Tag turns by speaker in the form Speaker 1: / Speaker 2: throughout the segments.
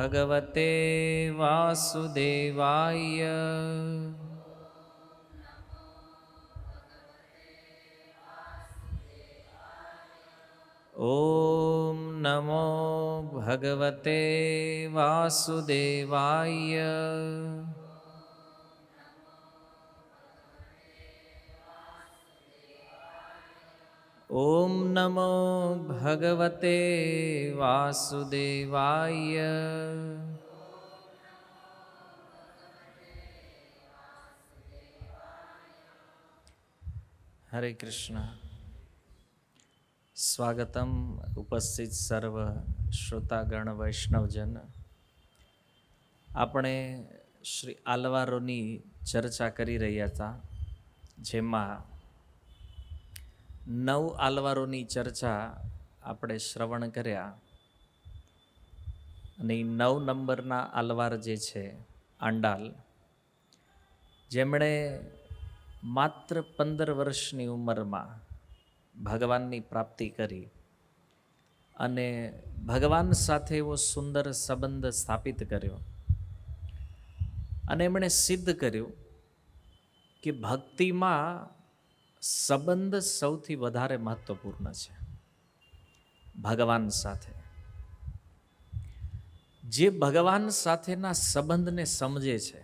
Speaker 1: ભગવતે વાસુદેવાય. ઓમ નમો ભગવતે વાસુદેવાય. ઓમ નમો ભગવતે વાસુદેવાય. હરે કૃષ્ણ. સ્વાગતમ ઉપસ્થિત સર્વ શ્રોતાગણ વૈષ્ણવજન. આપણે શ્રી આલવારોની ચર્ચા કરી રહ્યા હતા, જેમાં 9 આલવારોની ચર્ચા આપણે શ્રવણ કર્યા. અને 9 નંબરના આલવાર જે છે આંડાલ, જેમણે માત્ર 15 વર્ષની ઉંમરમાં ભગવાનની પ્રાપ્તિ કરી અને ભગવાન સાથે એવો સુંદર સંબંધ સ્થાપિત કર્યો. અને એમણે સિદ્ધ કર્યું કે ભક્તિમાં સંબંધ સૌથી વધારે મહત્વપૂર્ણ છે. ભગવાન સાથે જે ભગવાન સાથેના સંબંધને સમજે છે,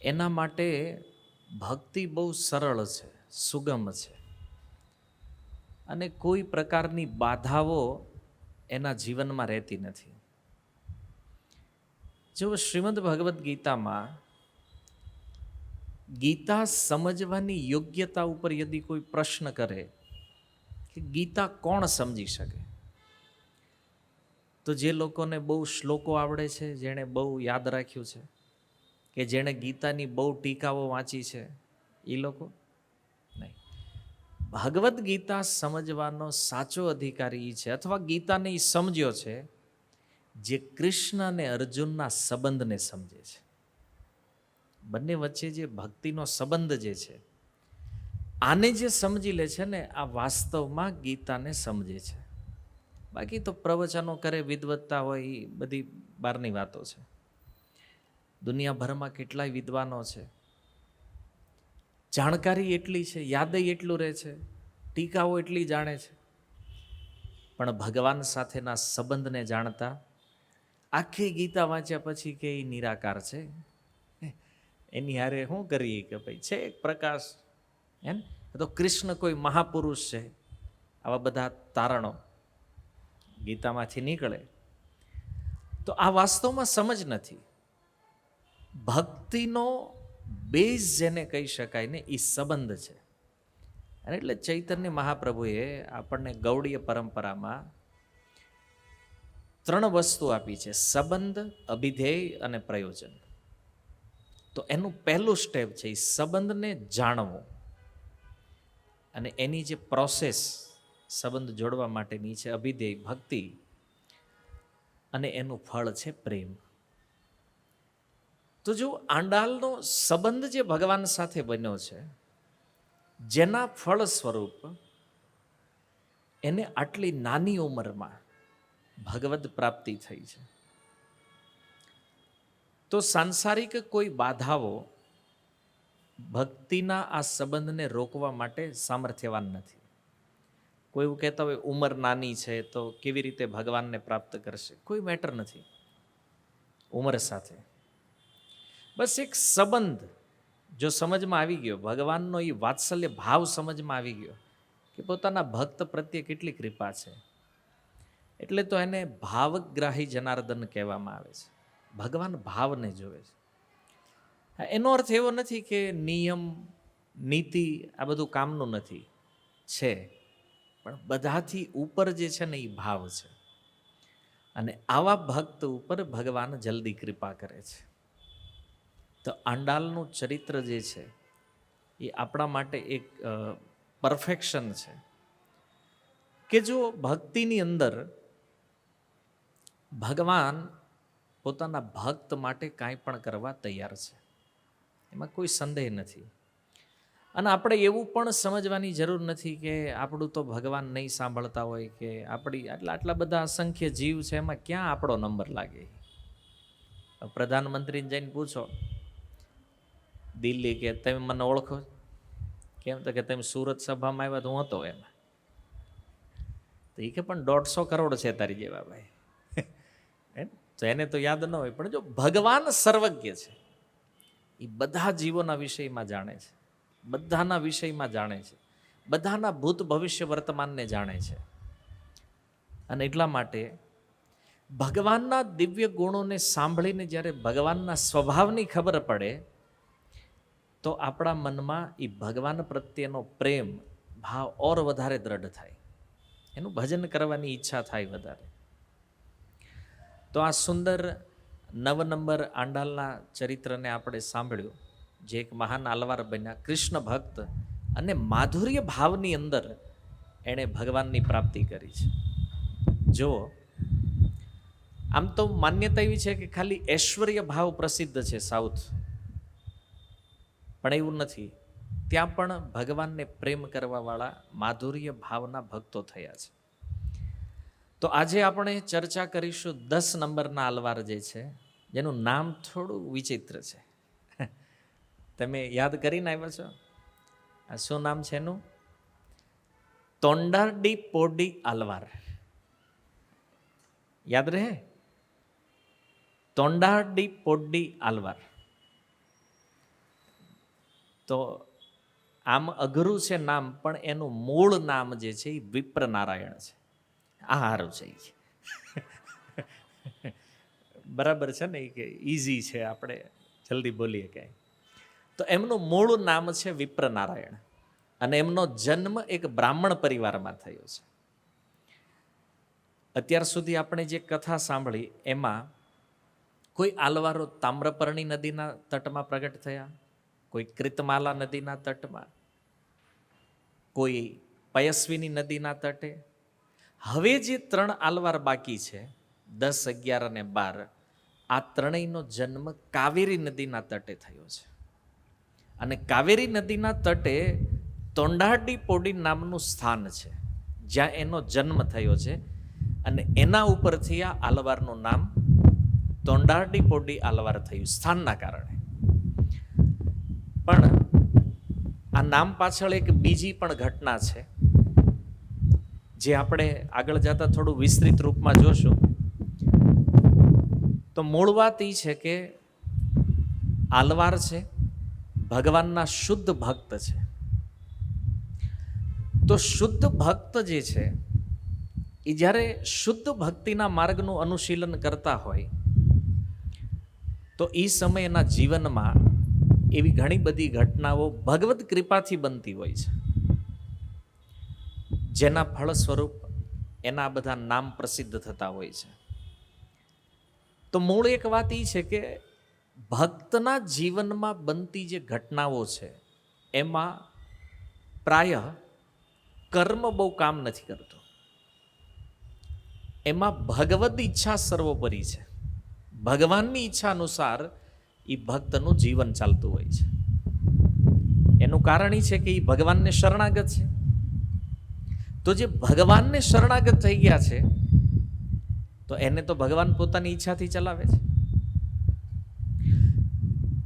Speaker 1: એના માટે ભક્તિ બહુ સરળ છે, સુગમ છે, અને કોઈ પ્રકારની બાધાઓ એના જીવનમાં રહેતી નથી. જો શ્રીમદ ભગવદ્ ગીતામાં ગીતા સમજવાની યોગ્યતા ઉપર યદિ કોઈ પ્રશ્ન કરે કે ગીતા કોણ સમજી શકે, તો જે લોકોને બહુ શ્લોકો આવડે છે, જેણે બહુ યાદ રાખ્યું છે, કે જેણે ગીતાની બહુ ટીકાઓ વાંચી છે, એ લોકો નહીં. ભગવદ્ ગીતા સમજવાનો સાચો અધિકારી છે, અથવા ગીતાને એ સમજ્યો છે, જે કૃષ્ણ અને અર્જુનના સંબંધને સમજે છે. બંને વચ્ચે જે ભક્તિનો સંબંધ જે છે, આને જે સમજી લે છે ને, આ વાસ્તવમાં ગીતાને સમજે છે. બાકી તો પ્રવચનો કરે, વિદ્વત્તા હોય, એ બધી બહારની વાતો છે. દુનિયાભરમાં કેટલાય વિદ્વાનો છે, જાણકારી એટલી છે, યાદય એટલું રહે છે, ટીકાઓ એટલી જાણે છે, પણ ભગવાન સાથેના સંબંધને જાણતા આખી ગીતા વાંચ્યા પછી કે એ નિરાકાર છે, એની હારે શું કરીએ, કે ભાઈ છે એક પ્રકાશ, એમ તો કૃષ્ણ કોઈ મહાપુરુષ છે, આવા બધા તારણો ગીતામાંથી નીકળે. તો આ વાસ્તવમાં સમજ નથી. ભક્તિનો બેઝ જેને કહી શકાય ને, એ સંબંધ છે. અને એટલે ચૈતન્ય મહાપ્રભુએ આપણને ગૌડીય પરંપરામાં 3 વસ્તુ આપી છે: સંબંધ, અભિધેય અને પ્રયોજન. તો એનું પહેલું સ્ટેપ છે એ સંબંધને જાણવો, અને એની જે પ્રોસેસ સંબંધ જોડવા માટેની છે અભિધેય, ભક્તિ, અને એનું ફળ છે પ્રેમ. તો જો આંડાલનો સંબંધ જે ભગવાન સાથે બન્યો છે, જેના ફળ સ્વરૂપ એને આટલી નાની ઉંમરમાં ભગવદ પ્રાપ્તિ થઈ છે, તો સાંસારિક કોઈ બાધાઓ ભક્તિના આ સંબંધને રોકવા માટે સામર્થ્યવાન નથી. કોઈ એવું કહેતા હોય ઉંમર નાની છે તો કેવી રીતે ભગવાનને પ્રાપ્ત કરશે, કોઈ મેટર નથી ઉંમર સાથે. બસ એક સંબંધ જો સમજમાં આવી ગયો, ભગવાનનો એ વાત્સલ્ય ભાવ સમજમાં આવી ગયો કે પોતાના ભક્ત પ્રત્યે કેટલી કૃપા છે, એટલે તો એને ભાવગ્રાહી જનાર્દન કહેવામાં આવે છે. ભગવાન ભાવને જોવે છે. એનો અર્થ એવો નથી કે નિયમ, નીતિ આ બધું કામનું નથી, છે, પણ બધાથી ઉપર જે છે ને એ ભાવ છે. અને આવા ભક્ત ઉપર ભગવાન જલ્દી કૃપા કરે છે. તો આંડાલનું ચરિત્ર જે છે એ આપણા માટે એક પરફેક્શન છે, કે જો ભક્તિની અંદર ભગવાન પોતાના ભક્ત માટે કાંઈ પણ કરવા તૈયાર છે, એમાં કોઈ સંદેહ નથી. અને આપણે એવું પણ સમજવાની જરૂર નથી કે આપણું તો ભગવાન નહીં સાંભળતા હોય કે આપણી આટલા બધા અસંખ્ય જીવ છે, એમાં ક્યાં આપણો નંબર લાગે. પ્રધાનમંત્રીને જઈને પૂછો દિલ્હી કે તમે મને ઓળખો, કેમ તો કે તમે સુરત સભામાં આવ્યા તો હું હતો એમાં. તો એ કે પણ 150 કરોડ છે તારી જેવા ભાઈ. તો એને તો યાદ ન હોય, પણ જો ભગવાન સર્વજ્ઞ છે, એ બધા જીવોના વિષયમાં જાણે છે, બધાના વિષયમાં જાણે છે, બધાના ભૂત ભવિષ્ય વર્તમાનને જાણે છે. અને એટલા માટે ભગવાનના દિવ્ય ગુણોને સાંભળીને જ્યારે ભગવાનના સ્વભાવની ખબર પડે તો આપણા મનમાં એ ભગવાન પ્રત્યેનો પ્રેમ ભાવ ઓર વધારે દ્રઢ થાય, એનું ભજન કરવાની ઈચ્છા થાય વધારે. તો આ સુંદર 9 નંબર આંડાલના ચરિત્રને આપણે સાંભળ્યું, જે એક મહાન આલવાર બન્યા, કૃષ્ણ ભક્ત, અને માધુર્ય ભાવની અંદર એણે ભગવાનની પ્રાપ્તિ કરી છે. જો આમ તો માન્યતા એવી છે કે ખાલી ઐશ્વર્ય ભાવ પ્રસિદ્ધ છે સાઉથ, પણ એવું નથી. ત્યાં પણ ભગવાનને પ્રેમ કરવાવાળા માધુર્ય ભાવના ભક્તો થયા છે. તો આજે આપણે ચર્ચા કરીશું 10 નંબરના આલવાર જે છે, જેનું નામ થોડું વિચિત્ર છે. તમે યાદ કરીને આવ્યા છો? આ શું નામ છે એનું? તોંડારડીપોડી આલવાર. યાદ રહે? તોંડારડીપોડી આલવાર. તો આમ અઘરું છે નામ, પણ એનું મૂળ નામ જે છે એ વિપ્ર નારાયણ છે. આ હારું છે. બરાબર છે ને, કે ઇઝી છે, આપણે જલ્દી બોલીએ કે. તો એમનું મૂળ નામ છે વિપ્ર નારાયણ, અને એમનો જન્મ એક બ્રાહ્મણ પરિવારમાં થયો છે. અત્યાર સુધી આપણે જે કથા સાંભળી એમાં કોઈ આલવારો તામ્રપર્ણી નદીના તટમાં પ્રગટ થયા, કોઈ કૃતમાલા નદીના તટમાં, કોઈ પયસ્વિની નદીના તટે. હવે જે 3 આલવાર બાકી છે, 10, 11 અને 12, આ ત્રણેયનો જન્મ કાવેરી નદીના તટે થયો છે. અને કાવેરી નદીના તટે તોંડારડીપોડી નામનું સ્થાન છે, જ્યાં એનો જન્મ થયો છે. અને એના ઉપરથી આ આલવારનું નામ તોંડારડીપોડી આલવાર થયું, સ્થાનના કારણે. પણ આ નામ પાછળ એક બીજી પણ ઘટના છે, જે આપણે આગળ જતા થોડું વિસ્તૃત રૂપમાં જોશું. તો મૂળ વાત એ છે કે આલવાર છે ભગવાનના શુદ્ધ ભક્ત છે. તો શુદ્ધ ભક્ત જે છે એ જ્યારે શુદ્ધ ભક્તિના માર્ગનું અનુશીલન કરતા હોય તો એ સમય એના જીવનમાં એવી ઘણી બધી ઘટનાઓ ભગવદ કૃપાથી બનતી હોય છે, જેના ફળ સ્વરૂપ એના બધા નામ પ્રસિદ્ધ થતા હોય છે. તો મૂળ એક વાત એ છે કે ભક્તના જીવનમાં બનતી જે ઘટનાઓ છે એમાં પ્રાય કર્મ બહુ કામ નથી કરતું, એમાં ભગવદ ઈચ્છા સર્વોપરી છે. ભગવાનની ઈચ્છા અનુસાર એ ભક્તનું જીવન ચાલતું હોય છે. એનું કારણ એ છે કે એ ભગવાનને શરણાગત છે. તો જે ભગવાનને શરણાગત થઈ ગયા છે તો એને તો ભગવાન પોતાની ઈચ્છાથી ચલાવે છે.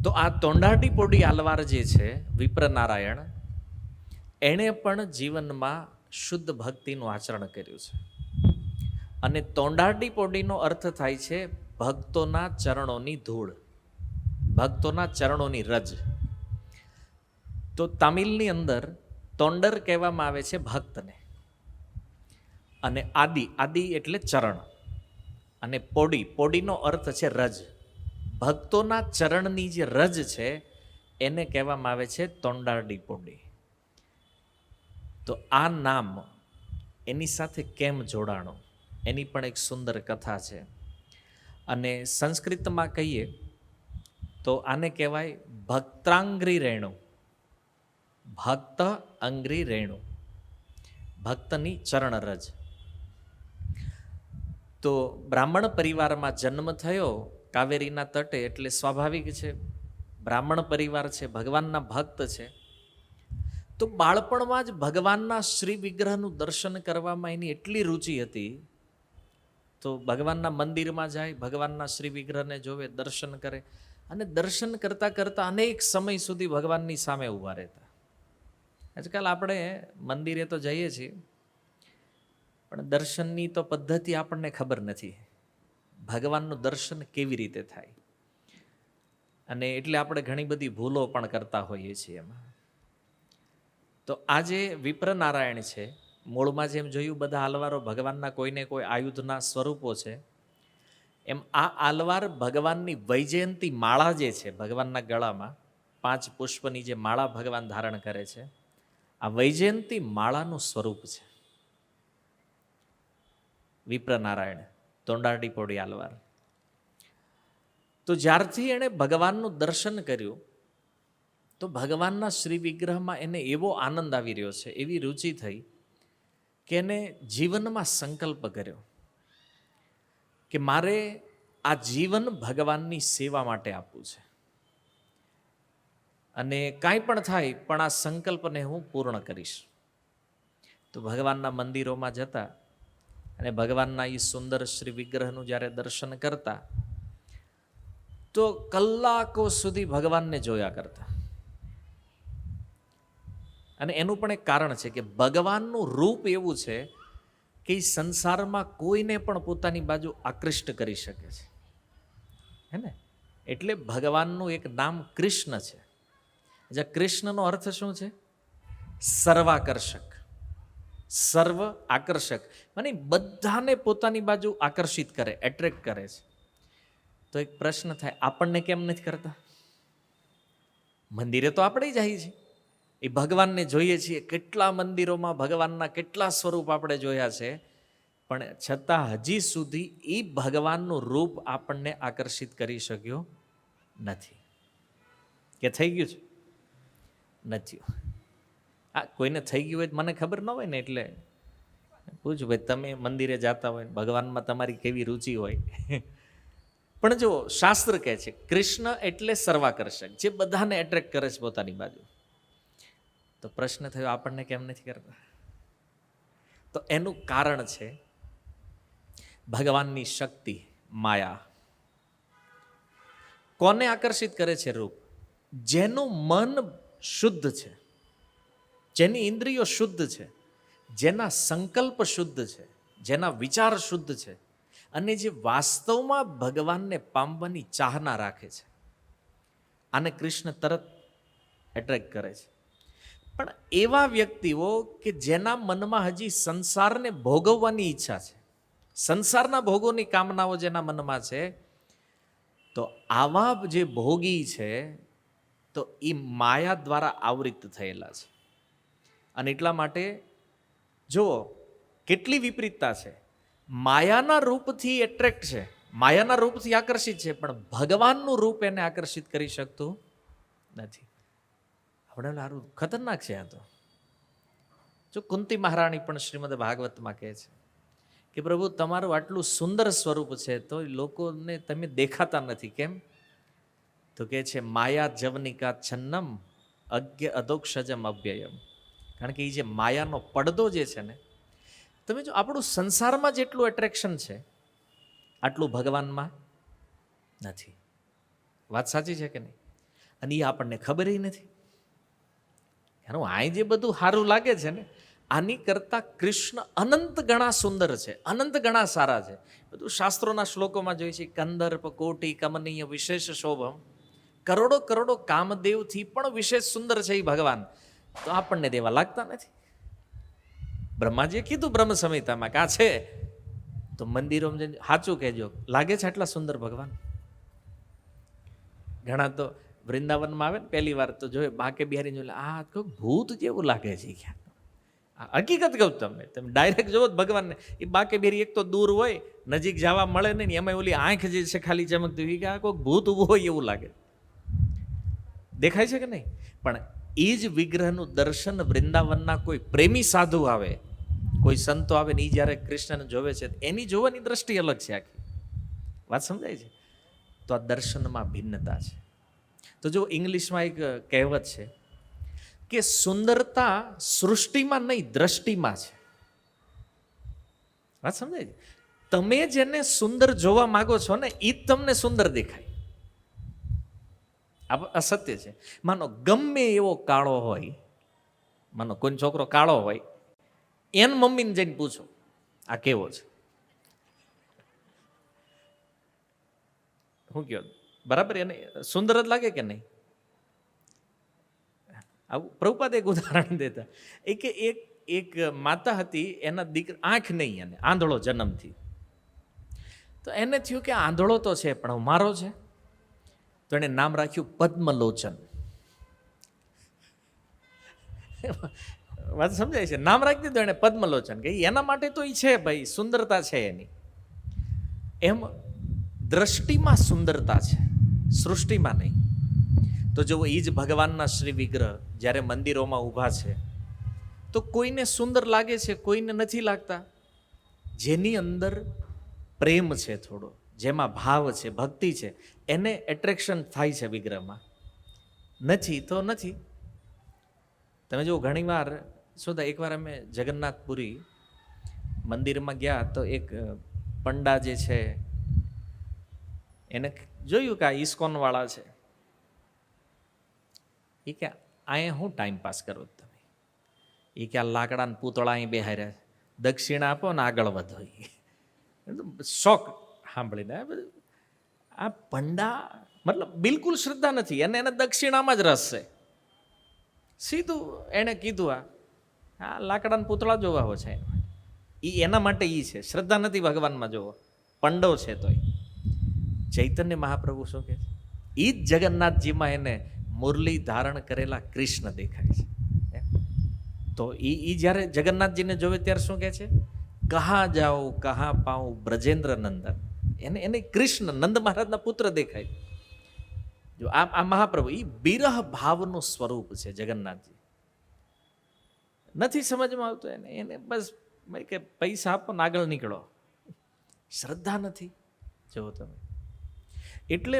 Speaker 1: તો આ તોંડારડીપોડી આલવાર જે છે વિપ્ર નારાયણ, એણે પણ જીવનમાં શુદ્ધ ભક્તિનું આચરણ કર્યું છે. અને તોંડારડીપોડીનો અર્થ થાય છે ભક્તોના ચરણોની ધૂળ, ભક્તોના ચરણોની રજ. તો તામિલની અંદર તોંડર કહેવામાં આવે છે ભક્તને, અને આદિ એટલે ચરણ, અને પોડીનો અર્થ છે રજ. ભક્તોના ચરણની જે રજ છે એને કહેવામાં આવે છે તોંડારડીપોડી. તો આ નામ એની સાથે કેમ જોડાણું, એની પણ એક સુંદર કથા છે. અને સંસ્કૃતમાં કહીએ તો આને કહેવાય ભક્તાંગ્રી રેણુ. ભક્ત અંગ્રી રેણુ, ભક્તની ચરણ રજ. તો બ્રાહ્મણ પરિવારમાં જન્મ થયો કાવેરીના તટે, એટલે સ્વાભાવિક છે, બ્રાહ્મણ પરિવાર છે, ભગવાનના ભક્ત છે. તો બાળપણમાં જ ભગવાનના શ્રી વિગ્રહનું દર્શન કરવામાં એની એટલી રુચિ હતી, તો ભગવાનના મંદિરમાં જાય, ભગવાનના શ્રી વિગ્રહને જોવે, દર્શન કરે, અને દર્શન કરતાં કરતાં અનેક સમય સુધી ભગવાનની સામે ઊભા રહેતા. આજકાલ આપણે મંદિરે તો જઈએ છીએ, પણ દર્શનની તો પદ્ધતિ આપણને ખબર નથી, ભગવાનનું દર્શન કેવી રીતે થાય. અને એટલે આપણે ઘણી બધી ભૂલો પણ કરતા હોઈએ છીએ એમાં. તો આજે વિપ્રનારાયણ છે, મૂળમાં જેમ જોયું બધા આલવારો ભગવાનના કોઈને કોઈ આયુધના સ્વરૂપો છે, એમ આ આલવાર ભગવાનની વૈજયંતી માળા જે છે, ભગવાનના ગળામાં 5 પુષ્પની જે માળા ભગવાન ધારણ કરે છે, આ વૈજયંતી માળાનું સ્વરૂપ છે. વિપ્રનારાયણ તોંડારડી પોડી આલવાર. તો જ્યારથી એણે ભગવાનનું દર્શન કર્યું, તો ભગવાનના શ્રી વિગ્રહમાં એને એવો આનંદ આવી રહ્યો છે, એવી રુચિ થઈ કે એને જીવનમાં સંકલ્પ કર્યો કે મારે આ જીવન ભગવાનની સેવા માટે આપવું છે, અને કાંઈ પણ થાય પણ આ સંકલ્પને હું પૂર્ણ કરીશ. તો ભગવાનના મંદિરોમાં જતા અને ભગવાનના એ સુંદર શ્રી વિગ્રહનું જ્યારે દર્શન કરતા, તો કલાકો સુધી ભગવાનને જોયા કરતા. અને એનું પણ એક કારણ છે કે ભગવાનનું રૂપ એવું છે કે એ સંસારમાં કોઈને પણ પોતાની બાજુ આકૃષ્ટ કરી શકે છે, હે ને? એટલે ભગવાનનું એક નામ કૃષ્ણ છે. જ્યાં કૃષ્ણનો અર્થ શું છે? સર્વાકર્ષક, સર્વ આકર્ષક, મને બધાને પોતાની બાજુ આકર્ષિત કરે, એટ્રેક્ટ કરે છે. તો એક પ્રશ્ન થાય, આપણને કેમ નથી કરતા? મંદિરે તો આપણે જઈએ છીએ, એ ભગવાનને જોઈએ છીએ, કેટલા મંદિરોમાં ભગવાનના કેટલા સ્વરૂપ આપણે જોયા છે, પણ છતાં હજી સુધી એ ભગવાનનું રૂપ આપણને આકર્ષિત કરી શક્યો નથી. કે થઈ ગયું છે? નથી. આ કોઈને થઈ ગયું હોય મને ખબર ન હોય ને, એટલે પૂછું, ભાઈ તમે મંદિરે જતા હોય, ભગવાનમાં તમારી કેવી રુચિ હોય. પણ જો શાસ્ત્ર કહે છે કૃષ્ણ એટલે સર્વાકર્ષક, જે બધાને એટ્રેક્ટ કરે છે પોતાની બાજુ. તો પ્રશ્ન થયો, આપણને કેમ નથી કરતા? તો એનું કારણ છે ભગવાનની શક્તિ, માયા. કોને આકર્ષિત કરે છે રૂપ? જેનું મન શુદ્ધ છે, જેની ઇન્દ્રિયો શુદ્ધ છે, જેના સંકલ્પ શુદ્ધ છે, જેના વિચાર શુદ્ધ છે, અને જે વાસ્તવમાં ભગવાનને પામવાની ચાહના રાખે છે, આને કૃષ્ણ તરત એટ્રેક્ટ કરે છે. પણ એવા વ્યક્તિઓ કે જેના મનમાં હજી સંસારને ભોગવવાની ઈચ્છા છે, સંસારના ભોગોની કામનાઓ જેના મનમાં છે, તો આવા જે ભોગી છે, તો એ માયા દ્વારા આવૃત થયેલા છે. અને એટલા માટે જુઓ કેટલી વિપરીતતા છે. માયાના રૂપથી એટ્રેક્ટ છે, માયાના રૂપથી આકર્ષિત છે, પણ ભગવાનનું રૂપ એને આકર્ષિત કરી શકતું નથી. આપણે સારું ખતરનાક છે આ તો. જો કુંતી મહારાણી પણ શ્રીમદ ભાગવતમાં કહે છે કે પ્રભુ તમારું આટલું સુંદર સ્વરૂપ છે, તો લોકોને તમે દેખાતા નથી, કેમ? તો કહે છે માયા જવનિકા છન્નમ અજ્ઞ અધોક્ષજમ અવ્યયમ. કારણ કે એ જે માયાનો પડદો જે છે ને, તમે જો આપણું સંસારમાં જેટલું એટ્રેક્શન છે, આટલું ભગવાનમાં નથી. વાત સાચી છે કે નહીં? અને એ આપણને ખબર નથી. એનું આ જે બધું સારું લાગે છે ને, આની કરતાં કૃષ્ણ અનંત ગણા સુંદર છે, અનંત ગણા સારા છે. બધું શાસ્ત્રોના શ્લોકોમાં જોઈએ છે, કંદર્પ કોટી કમનીય વિશેષ શોભમ, કરોડો કરોડો કામદેવથી પણ વિશેષ સુંદર છે એ ભગવાન. તો આપણને દેવા લાગતા નથી. બ્રહ્માજીએ કીધું બ્રહ્મ સંહિતામાં કે આ છે, તો મંદિરોમાં સાચું કહેજો, લાગે છે આટલા સુંદર ભગવાન? ઘણા તો વૃંદાવનમાં આવે ને પહેલી વાર તો જોઈએ, બાકે બિહારી જોઈ, આ કોઈ ભૂત જેવું લાગે છે. હકીકત કહું તમને, તમે ડાયરેક્ટ જોવો ભગવાનને, એ બાકે બિહારી એક તો દૂર હોય, નજીક જવા મળે નહીં, એમાં ઓલી આંખ જે છે ખાલી ચમકતી, કે આ કોઈ ભૂત ઊભું હોય એવું લાગે. દેખાય છે કે નહીં? પણ એ જ વિગ્રહનું દર્શન વૃંદાવનના કોઈ પ્રેમી સાધુ આવે, કોઈ સંતો આવે ને, એ જ્યારે કૃષ્ણને જોવે છે, એની જોવાની દ્રષ્ટિ અલગ છે આખી. વાત સમજાય છે? તો આ દર્શનમાં ભિન્નતા છે. તો જો ઇંગ્લિશમાં એક કહેવત છે, કે સુંદરતા સૃષ્ટિમાં નહીં, દ્રષ્ટિમાં છે. વાત સમજાય છે? તમે જેને સુંદર જોવા માંગો છો ને એ જ તમને સુંદર દેખાય. આ સત્ય છે. માનો ગમે એવો કાળો હોય, માનો કોઈ છોકરો કાળો હોય, એને મમ્મીને જઈને પૂછો આ કેવો છે, શું કહો? બરાબર, એને સુંદર જ લાગે કે નહીં? આવું પ્રભુપાદ એક ઉદાહરણ દેતા એ કે એક માતા હતી, એના દીકરા આંખ નહીં, એને આંધળો જન્મથી. તો એને થયું કે આંધળો તો છે પણ મારો છે, તો એને નામ રાખ્યું પદ્મલોચન. વાત સમજાય છે? નામ રાખી દીધું એને પદ્મલોચન, કે એના માટે તો એ છે ભાઈ, સુંદરતા છે એની. એમ દ્રષ્ટિમાં સુંદરતા છે, સૃષ્ટિમાં નહીં. તો જો એ જ ભગવાનના શ્રી વિગ્રહ જ્યારે મંદિરોમાં ઊભા છે તો કોઈને સુંદર લાગે છે, કોઈને નથી લાગતા. જેની અંદર પ્રેમ છે થોડો, જેમાં ભાવ છે, ભક્તિ છે, એને એટ્રેક્શન થાય છે વિગ્રહમાં. નથી તો નથી. તમે જો ઘણીવાર શું થાય, એકવાર અમે જગન્નાથપુરી મંદિરમાં ગયા તો એક પંડા જે છે એને જોયું કે આ ઇસ્કોન વાળા છે. એ કે અહીંયા હું ટાઈમ પાસ કરો તમે? એ કે આ લાકડાના પૂતળા અહીં બેહાર્યા, દક્ષિણા આપો ને આગળ વધો. શોખ સાંભળીને આ પંડા મતલબ બિલકુલ શ્રદ્ધા નથી, એને દક્ષિણામાં જ રસ છે. સીધું એણે કીધું આ લાકડાના પૂતળા જોવા હો છે, એના માટે એ છે, શ્રદ્ધા નથી ભગવાનમાં જોવો. પંડો છે તોય. ચૈતન્ય મહાપ્રભુ શું કહે છે? એ જ જગન્નાથજીમાં એને મુરલી ધારણ કરેલા કૃષ્ણ દેખાય છે. તો એ જ્યારે જગન્નાથજીને જોવે ત્યારે શું કહે છે? કહા જાઓ કહા પાઉં બ્રજેન્દ્ર નંદન. એને કૃષ્ણ નંદ મહારાજના પુત્ર દેખાય. જો આ મહાપ્રભુ એ બિરહ ભાવનું સ્વરૂપ છે જગન્નાથજી. નથી સમજમાં આવતું એને બસ કે પૈસા આપો ને આગળ નીકળો. શ્રદ્ધા નથી. જુઓ તમે. એટલે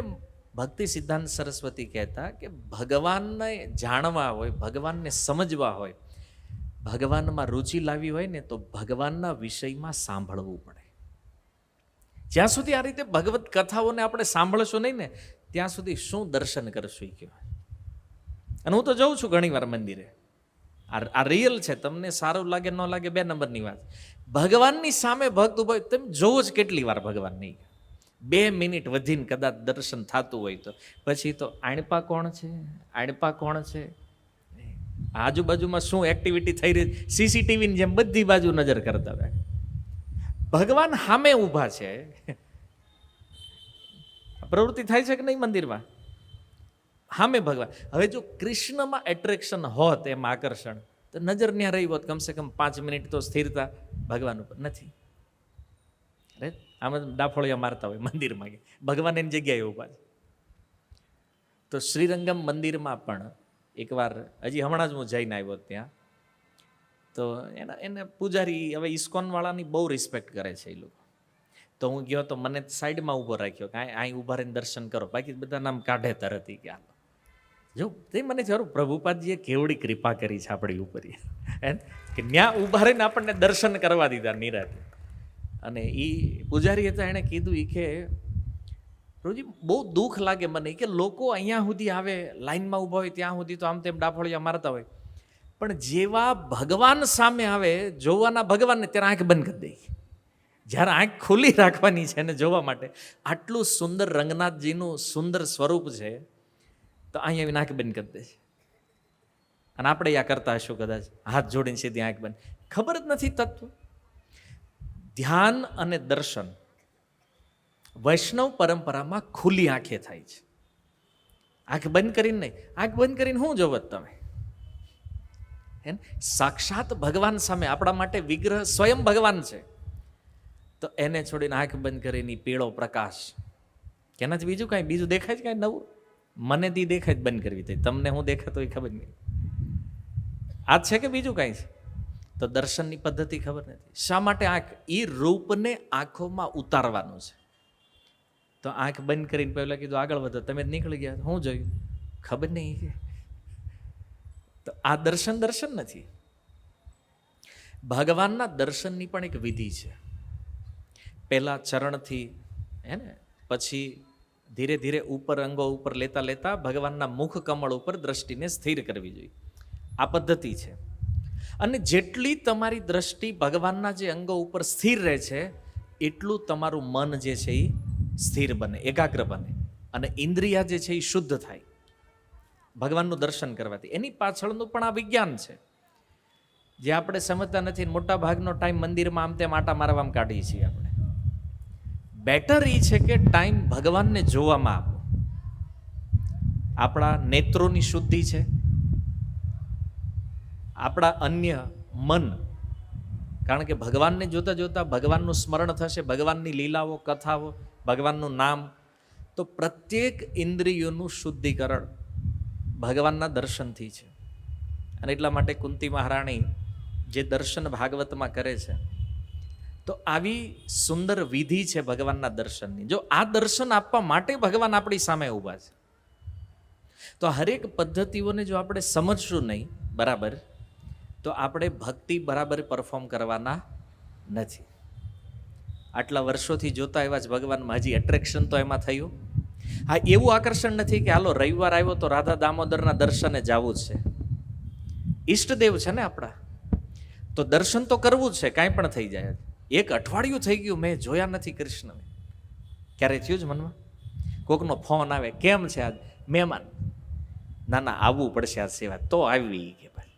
Speaker 1: ભક્તિ સિદ્ધાંત સરસ્વતી કહેતા કે ભગવાનને જાણવા હોય, ભગવાનને સમજવા હોય, ભગવાનમાં રુચિ લાવી હોય ને તો ભગવાનના વિષયમાં સાંભળવું પડે. જ્યાં સુધી આ રીતે ભગવત કથાઓને આપણે સાંભળશું નહીં ને ત્યાં સુધી શું દર્શન કરશું એ કહેવાય. અને હું તો જઉં છું ઘણી વાર મંદિરે. આ રિયલ છે. તમને સારું લાગે ન લાગે બે નંબરની વાત. ભગવાનની સામે ભક્ત ઉભો હોય તમે જોવો જ કેટલી વાર ભગવાન નહીં. 2 મિનિટ વધીને કદાચ દર્શન થતું હોય તો પછી તો આણપા કોણ છે, આણપા કોણ છે, આજુબાજુમાં શું એક્ટિવિટી થઈ રહી, સીસીટીવીની જેમ બધી બાજુ નજર કરતા હોય. ભગવાન સામે ઊભા છે. પ્રવૃત્તિ થાય છે કે નહીં મંદિરમાં? સામે ભગવાન. હવે જો કૃષ્ણમાં એટ્રેક્શન હોત, એમ આકર્ષણ, તો નજર ત્યાં રહી હોત કમસે કમ 5 મિનિટ તો સ્થિરતા ભગવાન ઉપર નથી. અરે આમ ડાફોળિયા મારતા હોય મંદિરમાં, ભગવાન એની જગ્યાએ ઊભા છે. તો શ્રીરંગમ મંદિરમાં પણ એકવાર હજી હમણાં જ હું જઈને આવ્યો ત્યાં, તો એને પૂજારી હવે ઇસ્કોન વાળાની બહુ રિસ્પેક્ટ કરે છે એ લોકો. તો હું ગયો તો મને સાઈડમાં ઊભો રાખ્યો કે અહીં ઊભા રહીને દર્શન કરો, બાકી બધા નામ કાઢે તરત કે હાલો. જો તે મને થયું પ્રભુપાદજીએ કેવડી કૃપા કરી છે આપણી ઉપર, કે ત્યાં ઊભા રહીને આપણને દર્શન કરવા દીધા નિરાતે. અને એ પૂજારી હતા, એણે કીધું એ કે પ્રભુજી બહુ દુઃખ લાગે મને કે લોકો અહીંયા સુધી આવે, લાઈનમાં ઊભા હોય ત્યાં સુધી તો આમ તેમ ડાફોળિયા મારતા હોય, પણ જેવા ભગવાન સામે આવે જોવાના ભગવાનને ત્યારે આંખ બંધ કરી દે. જ્યારે આંખ ખુલ્લી રાખવાની છે એને જોવા માટે, આટલું સુંદર રંગનાથજીનું સુંદર સ્વરૂપ છે, તો અહીંયા આવીને આંખ બંધ કરી દે છે. અને આપણે આ કરતા હશું કદાચ, હાથ જોડીને સીધી આંખ બંધ. ખબર જ નથી તત્વ. ધ્યાન અને દર્શન વૈષ્ણવ પરંપરામાં ખુલ્લી આંખે થાય છે. આંખ બંધ કરીને નહીં. આંખ બંધ કરીને શું જોવો તમે? સાક્ષાત ભગવાન સામે આપણા માટે વિગ્રહ સ્વયં ભગવાન છે, તો એને છોડીને આંખ બંધ કરીને પીળો પ્રકાશ, એનાથી બીજું કાંઈ બીજું દેખાય છે કાંઈ નવું? મને દી દેખાય જ બંધ કરવી થઈ, તમને હું દેખાતો એ ખબર નહીં. આ છે કે બીજું કાંઈ છે? તો દર્શનની પદ્ધતિ ખબર નથી. શા માટે આંખ? એ રૂપને આંખોમાં ઉતારવાનું છે. તો આંખ બંધ કરીને પહેલાં કીધું આગળ વધો, તમે નીકળી ગયા. હું જોયું ખબર નહીં. તો આ દર્શન દર્શન નથી. ભગવાનના દર્શનની પણ એક વિધિ છે. પહેલા ચરણથી હે ને, પછી ધીરે ધીરે ઉપર અંગો ઉપર લેતા લેતા ભગવાનના મુખ કમળ ઉપર દ્રષ્ટિને સ્થિર કરવી જોઈએ. આ પદ્ધતિ છે. અને જેટલી તમારી દ્રષ્ટિ ભગવાનના જે અંગો ઉપર સ્થિર રહે છે, એટલું તમારું મન જે છે એ સ્થિર બને, એકાગ્ર બને, અને ઇન્દ્રિયા જે છે એ શુદ્ધ થાય ભગવાનનું દર્શન કરવાથી. એની પાછળનું પણ આ વિજ્ઞાન છે, જે આપણે સમજતા નથી. મોટા ભાગનો ટાઈમ મંદિરમાં આમ તેમ આટા મારવામાં કાઢીએ છીએ આપણે. બેટર એ છે કે ટાઈમ ભગવાનને જોવામાં આપો. આપણા નેત્રોની શુદ્ધિ છે, આપણા અન્ય મન, કારણ કે ભગવાનને જોતા જોતા ભગવાનનું સ્મરણ થશે, ભગવાનની લીલાઓ, કથાઓ, ભગવાનનું નામ, તો પ્રત્યેક ઇન્દ્રિયોનું શુદ્ધિકરણ ભગવાનના દર્શનથી છે. અને એટલા માટે કુંતી મહારાણી જે દર્શન ભાગવતમાં કરે છે, તો આવી સુંદર વિધિ છે ભગવાનના દર્શનની. જો આ દર્શન આપવા માટે ભગવાન આપણી સામે ઊભા છે, તો હરેક પદ્ધતિઓને જો આપણે સમજશું નહીં બરાબર, તો આપણે ભક્તિ બરાબર પરફોર્મ કરવાના નથી. આટલા વર્ષોથી જોતા એવા જ ભગવાનમાં હજી એટ્રેક્શન તો એમાં થયું. હા, એવું આકર્ષણ નથી કે હાલો રવિવાર આવ્યો તો રાધા દામોદરના દર્શને જવું જ છે. ઈષ્ટદેવ છે ને આપણા, તો દર્શન તો કરવું જ છે, કાંઈ પણ થઈ જાય. એક અઠવાડિયું થઈ ગયું મેં જોયા નથી કૃષ્ણને. ક્યારે થયું જ મનમાં? કોકનો ફોન આવે, કેમ છે આજ મહેમાન? ના ના, આવવું પડશે આ સેવા. તો આવી કે ભાઈ,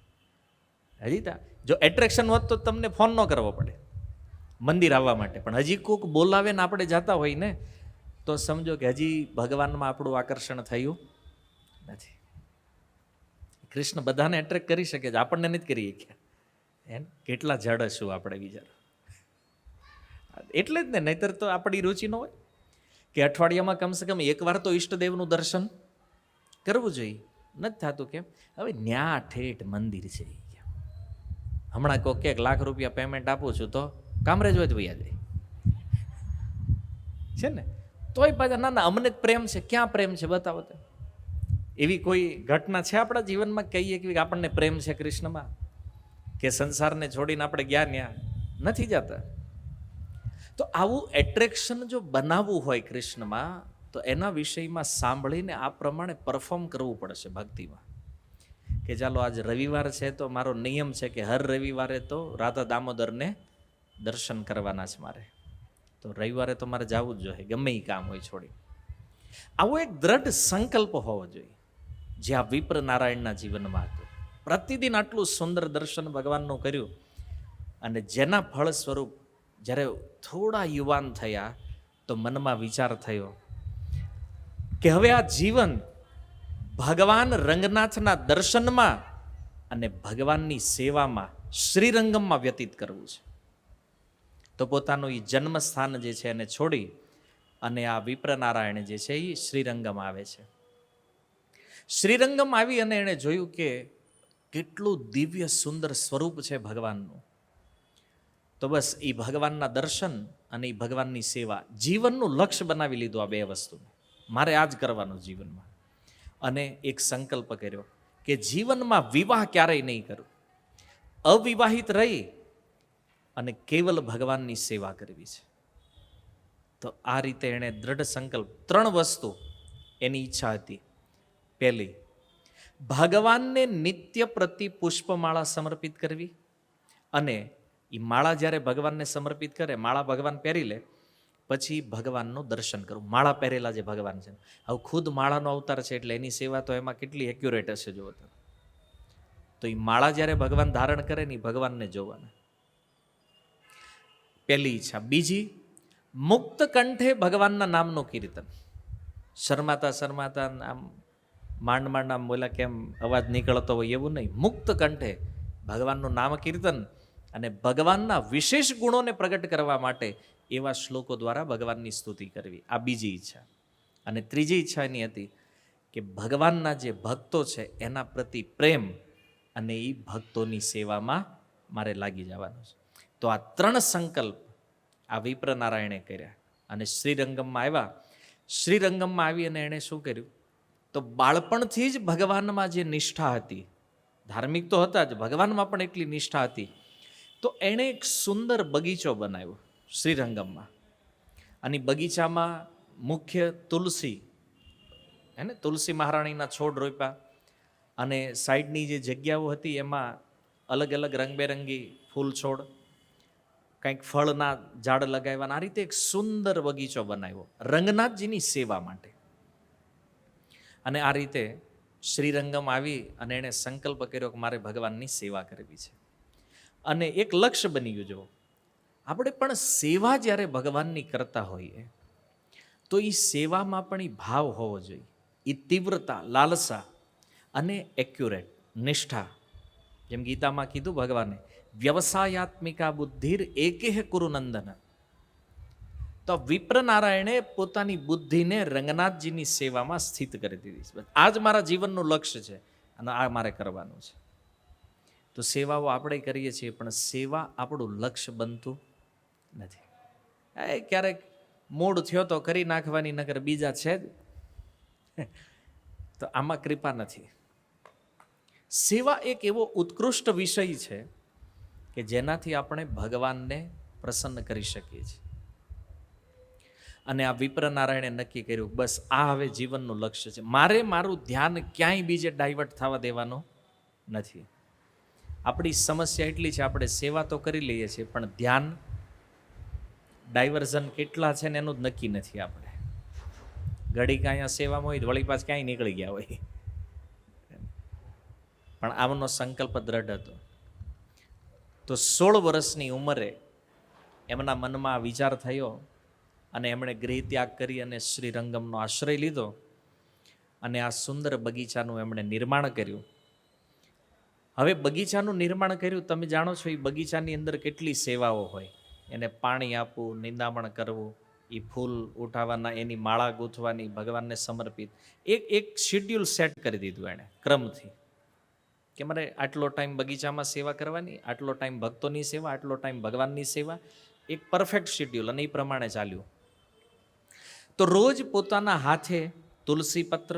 Speaker 1: હજી જો એટ્રેક્શન હોત તો તમને ફોન ન કરવો પડે મંદિર આવવા માટે. પણ હજી કોક બોલાવે ને આપણે જતા હોય ને, તો સમજો કે હજી ભગવાનમાં આપણું આકર્ષણ થયું નથી. કૃષ્ણ બધાને એટ્રેક્ટ કરી શકે છે, આપણને નથી કરી શક્યા. એમ કેટલા જડ હશું આપણે વિચારો. એટલે જ ને, નહીતર તો આપણી રુચિ ન હોય કે અઠવાડિયામાં કમસે કમ એકવાર તો ઈષ્ટદેવનું દર્શન કરવું જોઈએ. નથી થતું કેમ? હવે ન્યા ઠેઠ મંદિર છે, હમણાં કોક ₹1,00,000 પેમેન્ટ આપું છું તો કામરેજ હોય તો વૈયા જાય છે ને. તોય પાછા ના ના અમને જ પ્રેમ છે. ક્યાં પ્રેમ છે બતાવો તો. એવી કોઈ ઘટના છે આપણા જીવનમાં કહીએ કે આપણને પ્રેમ છે કૃષ્ણમાં, કે સંસારને છોડીને આપણે ગયા ન્યા નથી જતા? તો આવું એટ્રેક્શન જો બનાવવું હોય કૃષ્ણમાં, તો એના વિષયમાં સાંભળીને આ પ્રમાણે પરફોર્મ કરવું પડશે ભક્તિમાં. કે ચાલો આજ રવિવાર છે તો મારો નિયમ છે કે હર રવિવારે તો રાધા દામોદરને દર્શન કરવાના છે મારે, તો રવિવારે તો મારે જવું જ જોઈએ, ગમે એ કામ હોય છોડી. આવો એક દ્રઢ સંકલ્પ હોવો જોઈએ, જે આ વિપ્ર નારાયણના જીવનમાં હતો. પ્રતિદિન આટલું સુંદર દર્શન ભગવાનનું કર્યું, અને જેના ફળ સ્વરૂપ જ્યારે થોડા યુવાન થયા તો મનમાં વિચાર થયો કે હવે આ જીવન ભગવાન રંગનાથના દર્શનમાં અને ભગવાનની સેવામાં શ્રીરંગમમાં વ્યતીત કરવું છે. તો પોતાનું એ જન્મસ્થાન જે છે એને છોડી અને આ વિપ્રનારાયણ જે છે એ શ્રીરંગમ આવે છે. શ્રીરંગમ આવી અને એણે જોયું કે કેટલું દિવ્ય સુંદર સ્વરૂપ છે ભગવાનનું. તો બસ એ ભગવાનના દર્શન અને એ ભગવાનની સેવા જીવનનું લક્ષ્ય બનાવી લીધું. આ બે વસ્તુ મારે આ જ કરવાનું જીવનમાં. અને એક સંકલ્પ કર્યો કે જીવનમાં વિવાહ ક્યારેય નહીં કરું, અવિવાહિત રહી અને કેવલ ભગવાનની સેવા કરવી છે. તો આ રીતે એણે દ્રઢ સંકલ્પ, 3 વસ્તુ એની ઈચ્છા હતી. પહેલી, ભગવાનને નિત્ય પ્રતિ પુષ્પમાળા સમર્પિત કરવી, અને એ માળા જ્યારે ભગવાનને સમર્પિત કરે, માળા ભગવાન પહેરી લે પછી ભગવાનનું દર્શન કરવું. માળા પહેરેલા જે ભગવાન છે, હવે ખુદ માળાનો અવતાર છે એટલે એની સેવા તો એમાં કેટલી એક્યુરેટ હશે જુઓ તો. તો એ માળા જ્યારે ભગવાન ધારણ કરે ને, ભગવાનને જોવાના. પહેલી ઈચ્છા. બીજી, મુક્ત કંઠે ભગવાનના નામનું કીર્તન. શરમાતા શરમાતા આમ માંડ માંડ આમ બોલા કેમ અવાજ નીકળતો હોય એવું નહીં, મુક્ત કંઠે ભગવાનનું નામ કીર્તન અને ભગવાનના વિશેષ ગુણોને પ્રગટ કરવા માટે એવા શ્લોકો દ્વારા ભગવાનની સ્તુતિ કરવી. આ બીજી ઈચ્છા. અને ત્રીજી ઈચ્છા એની હતી કે ભગવાનના જે ભક્તો છે એના પ્રતિ પ્રેમ અને એ ભક્તોની સેવામાં મારે લાગી જવાનું છે. તો આ 3 સંકલ્પ આ વિપ્રનારાયણે કર્યા અને શ્રીરંગમમાં આવ્યા. શ્રીરંગમમાં આવી અને એણે શું કર્યું? તો બાળપણથી જ ભગવાનમાં જે નિષ્ઠા હતી, ધાર્મિક તો હતા જ, ભગવાનમાં પણ એટલી નિષ્ઠા હતી. તો એણે એક સુંદર બગીચો બનાવ્યો શ્રીરંગમમાં. અને બગીચામાં મુખ્ય તુલસી, એને તુલસી મહારાણીના છોડ રોપ્યા, અને સાઈડની જે જગ્યાઓ હતી એમાં અલગ અલગ રંગબેરંગી ફૂલ છોડ, કંઈક ફળના ઝાડ લગાવ્યા. આ રીતે એક સુંદર બગીચો બનાવ્યો રંગનાથજીની સેવા માટે. અને આ રીતે શ્રીરંગમ આવી અને એણે સંકલ્પ કર્યો કે મારે ભગવાનની સેવા કરવી છે. અને એક લક્ષ્ય બની ગયું. જો આપણે પણ સેવા જ્યારે ભગવાનની કરતા હોઈએ તો એ સેવામાં પણ એ ભાવ હોવો જોઈએ, એ તીવ્રતા, લાલસા અને એક્યુરેટ નિષ્ઠા. જેમ ગીતામાં કીધું ભગવાને, વ્યવસાયાત્મિકા બુદ્ધિર એકેહ કુરુનંદન. તો વિપ્રનારાયણે પોતાની બુદ્ધિને રંગનાથજીની સેવામાં સ્થિત કરી દીધી. આ જ મારા જીવનનું લક્ષ્ય છે અને આ મારે કરવાનું છે. તો સેવાઓ આપણે કરીએ છીએ, પણ સેવા આપણું લક્ષ્ય બનતું નથી. ક્યારેક મૂડ થયો તો કરી નાખવાની, નગર બીજા છે જ, તો આમાં કૃપા નથી. સેવા એક એવો ઉત્કૃષ્ટ વિષય છે કે જેનાથી આપણે ભગવાનને પ્રસન્ન કરી શકીએ છીએ. અને આ વિપ્રનારાયણે નક્કી કર્યું, બસ આ હવે જીવનનું લક્ષ્ય છે, મારે મારું ધ્યાન ક્યાંય બીજે ડાયવર્ટ થવા દેવાનું નથી. આપણી સમસ્યા એટલી છે, આપણે સેવા તો કરી લઈએ છીએ પણ ધ્યાન ડાયવર્ઝન કેટલા છે ને એનું જ નક્કી નથી. આપણે ઘડીક અહીંયા સેવામાં હોય, વળી પાછ ક્યાંય નીકળી ગયા હોય. પણ આમનો સંકલ્પ દ્રઢ હતો. તો 16 વર્ષની ઉંમરે એમના મનમાં વિચાર થયો અને એમણે ગૃહ ત્યાગ કરી અને શ્રીરંગમનો આશ્રય લીધો અને આ સુંદર બગીચાનું એમણે નિર્માણ કર્યું. હવે બગીચાનું નિર્માણ કર્યું, તમે જાણો છો એ બગીચાની અંદર કેટલી સેવાઓ હોય. એને પાણી આપવું, નિંદામણ કરવું, એ ફૂલ ઉઠાવવાના, એની માળા ગૂંથવાની, ભગવાનને સમર્પિત. એક શેડ્યુલ સેટ કરી દીધું એણે ક્રમથી, કે મારે આટલો ટાઈમ બગીચામાં સેવા કરવાની, આટલો ટાઈમ ભક્તોની સેવા, આટલો ટાઈમ ભગવાનની સેવા. એક પરફેક્ટ શેડ્યુલ, અને એ પ્રમાણે ચાલ્યું. તો રોજ પોતાના હાથે તુલસી પત્ર,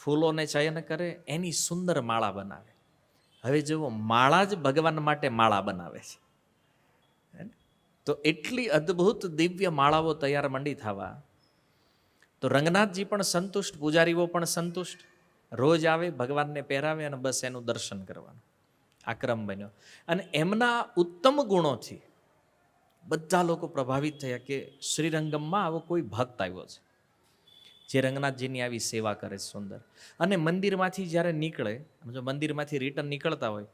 Speaker 1: ફૂલોને ચયન કરે, એની સુંદર માળા બનાવે. હવે જુઓ, માળા જ ભગવાન માટે માળા બનાવે છે. તો એટલી અદ્ભુત દિવ્ય માળાઓ તૈયાર મંડી થવા. તો રંગનાથજી પણ સંતુષ્ટ, પૂજારીઓ પણ સંતુષ્ટ. રોજ આવે, ભગવાનને પહેરાવે અને બસ એનું દર્શન કરવાનું. આ ક્રમ બન્યો. અને એમના ઉત્તમ ગુણોથી બધા લોકો પ્રભાવિત થયા કે શ્રીરંગમમાં આવો કોઈ ભક્ત આવ્યો છે જે રંગનાથજીની આવી સેવા કરે છે સુંદર. અને મંદિરમાંથી જ્યારે નીકળે, જો મંદિરમાંથી રિટર્ન નીકળતા હોય,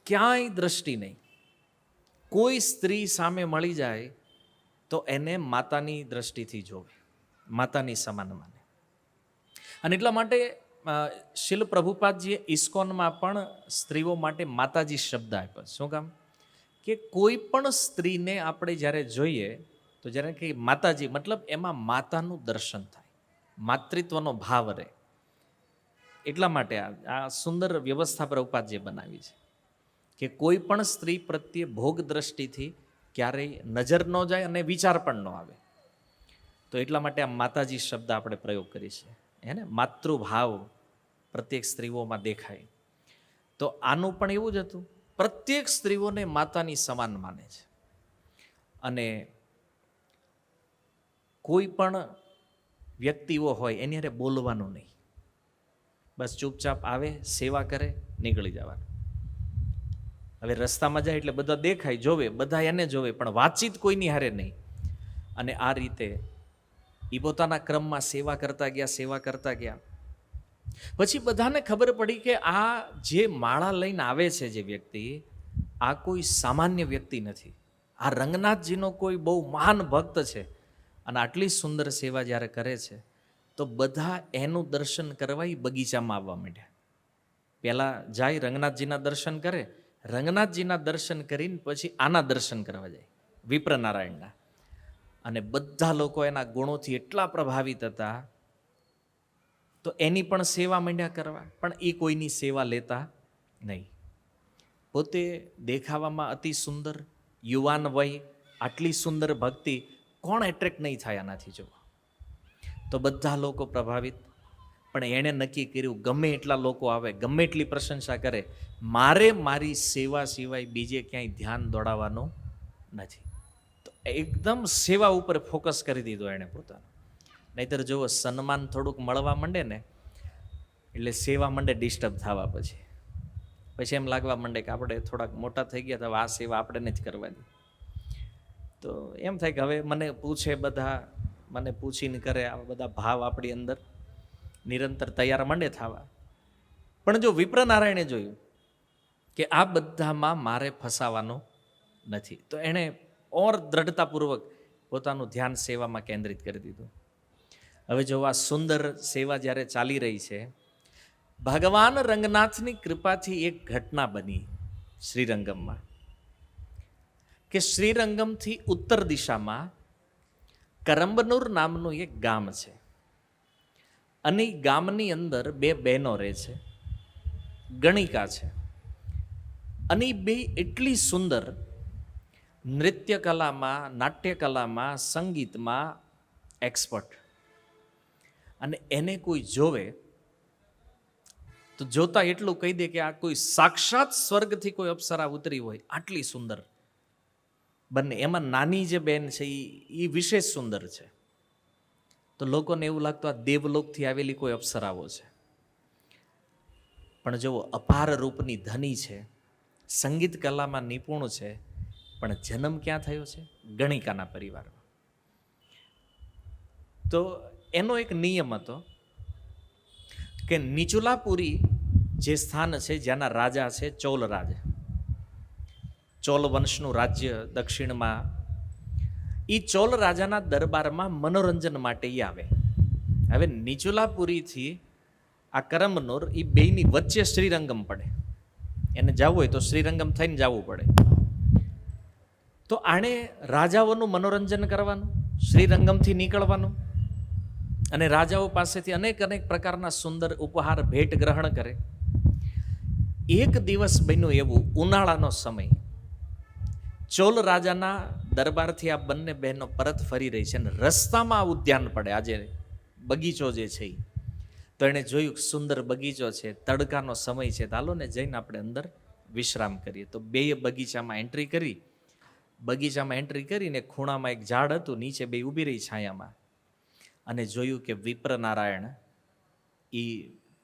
Speaker 1: ક્યાંય દ્રષ્ટિ નહીં. કોઈ સ્ત્રી સામે મળી જાય તો એને માતાની દ્રષ્ટિથી જોવે, માતાની સમાન માને. અને એટલા માટે શિલ પ્રભુપાદજીએ ઇસ્કોનમાં પણ સ્ત્રીઓ માટે માતાજી શબ્દ આપ્યો. શું કામ? કે કોઈ પણ સ્ત્રીને આપણે જ્યારે જોઈએ તો જ્યારે કે માતાજી, મતલબ એમાં માતાનું દર્શન થાય, માતૃત્વનો ભાવ રહે. એટલા માટે આ સુંદર વ્યવસ્થા પ્રભુપાદજીએ બનાવી છે કે કોઈ પણ સ્ત્રી પ્રત્યે ભોગ દ્રષ્ટિથી ક્યારેય નજર ન જાય અને વિચાર પણ ન આવે. તો એટલા માટે આ માતાજી શબ્દ આપણે પ્રયોગ કરીએ છીએ. હે ને, માતૃભાવ પ્રત્યેક સ્ત્રીઓમાં દેખાય. તો આનું પણ એવું જ હતું, પ્રત્યેક સ્ત્રીઓને માતાની સમાન માને છે. અને કોઈ પણ વ્યક્તિઓ હોય એની હારે બોલવાનું નહીં, બસ ચૂપચાપ આવે, સેવા કરે, નીકળી જવાનું. હવે રસ્તામાં જાય એટલે બધા દેખાય, જોવે, બધા એને જોવે, પણ વાતચીત કોઈની હારે નહીં. અને આ રીતે એ પોતાના ક્રમમાં સેવા કરતા ગયા. પછી બધાને ખબર પડી કે આ જે માળા લઈને આવે છે જે વ્યક્તિ, આ કોઈ સામાન્ય વ્યક્તિ નથી. આ રંગનાથજીનો કોઈ બહુ મહાન ભક્ત છે. અને આટલી સુંદર સેવા જ્યારે કરે છે તો બધા એનું દર્શન કરવા એ બગીચામાં આવવા માંડ્યા. પહેલાં જાય રંગનાથજીના દર્શન કરે, રંગનાથજીના દર્શન કરીને પછી આના દર્શન કરવા જાય, વિપ્રનારાયણના. અને બધા લોકો એના ગુણોથી એટલા પ્રભાવિત હતા તો એની પણ સેવા માંડ્યા કરવા, પણ એ કોઈની સેવા લેતા નહીં. પોતે દેખાવામાં અતિ સુંદર, યુવાન વય, આટલી સુંદર ભક્તિ, કોણ એટ્રેક્ટ નહીં થાય આનાથી? જુઓ. તો બધા લોકો પ્રભાવિત. પણ એણે નક્કી કર્યું ગમે એટલા લોકો આવે, ગમે એટલી પ્રશંસા કરે, મારે મારી સેવા સિવાય બીજે ક્યાંય ધ્યાન દોડાવવાનું નથી. તો એકદમ સેવા ઉપર ફોકસ કરી દીધો એણે પોતાનો. નહીતર જુઓ, સન્માન થોડુંક મળવા માંડે ને એટલે સેવા માંડે ડિસ્ટર્બ થવા, પછી એમ લાગવા માંડે કે આપણે થોડાક મોટા થઈ ગયા તો આ સેવા આપણે નથી કરવાની. તો એમ થાય કે હવે મને પૂછે બધા, મને પૂછીને કરે, આવા બધા ભાવ આપણી અંદર નિરંતર તૈયાર માંડે થવા. પણ જો વિપ્રનારાયણે જોયું કે આ બધામાં મારે ફસાવાનું નથી, તો એણે ઓર દ્રઢતાપૂર્વક પોતાનું ધ્યાન સેવામાં કેન્દ્રિત કરી દીધું. હવે જો આ સુંદર સેવા જ્યારે ચાલી રહી છે, ભગવાન રંગનાથની કૃપાથી એક ઘટના બની શ્રીરંગમમાં, કે શ્રીરંગમથી ઉત્તર દિશામાં કરંબનૂર નામનું એક ગામ છે, અને એ ગામની અંદર બે બહેનો રહે છે, ગણિકા છે. અને એ બે એટલી સુંદર નૃત્ય કલામાં, નાટ્ય કલામાં, સંગીતમાં એક્સપર્ટ, અને એને કોઈ જોવે તો જોતા એટલું કહી દે કે આ કોઈ સાક્ષાત સ્વર્ગથી કોઈ અપ્સરા ઉતરી હોય, આટલી સુંદર બંને. એમાં નાની જે બેન છે એ વિશેષ સુંદર છે. તો લોકોને એવું લાગતું આ દેવલોકથી આવેલી કોઈ અપ્સરાઓ છે. પણ જુઓ, અપાર રૂપની ધની છે, સંગીત કલામાં નિપુણ છે, પણ જન્મ ક્યાં થયો છે? ગણિકાના પરિવારમાં. તો એનો એક નિયમ હતો કે નિચુલાપુરી જે સ્થાન છે, જ્યાંના રાજા છે ચોલ રાજ, ચોલ વંશનું રાજ્ય દક્ષિણમાં, એ ચોલ રાજાના દરબારમાં મનોરંજન માટે એ આવે. હવે નિચુલાપુરીથી આ કરંબનૂર એ બેયની વચ્ચે શ્રીરંગમ પડે. એને જવું હોય તો શ્રીરંગમ થઈને જવું પડે. તો આણે રાજાઓનું મનોરંજન કરવાનું, શ્રીરંગમથી નીકળવાનું, અને રાજાઓ પાસેથી અનેક અનેક પ્રકારના સુંદર ઉપહાર ભેટ ગ્રહણ કરે. એક દિવસ બન્યું એવું, ઉનાળાનો સમય, ચોલ રાજાના દરબારથી આ બંને બહેનો પરત ફરી રહી છે, અને રસ્તામાં આ ઉદ્યાન પડે, આજે બગીચો જે છે. તો એણે જોયું સુંદર બગીચો છે, તડકાનો સમય છે, ચાલો ને જઈને આપણે અંદર વિશ્રામ કરીએ. તો બે બગીચામાં એન્ટ્રી કરીને ખૂણામાં એક ઝાડ હતું, નીચે બે ઊભી રહી છાયામાં, અને જોયું કે વિપ્રનારાયણ એ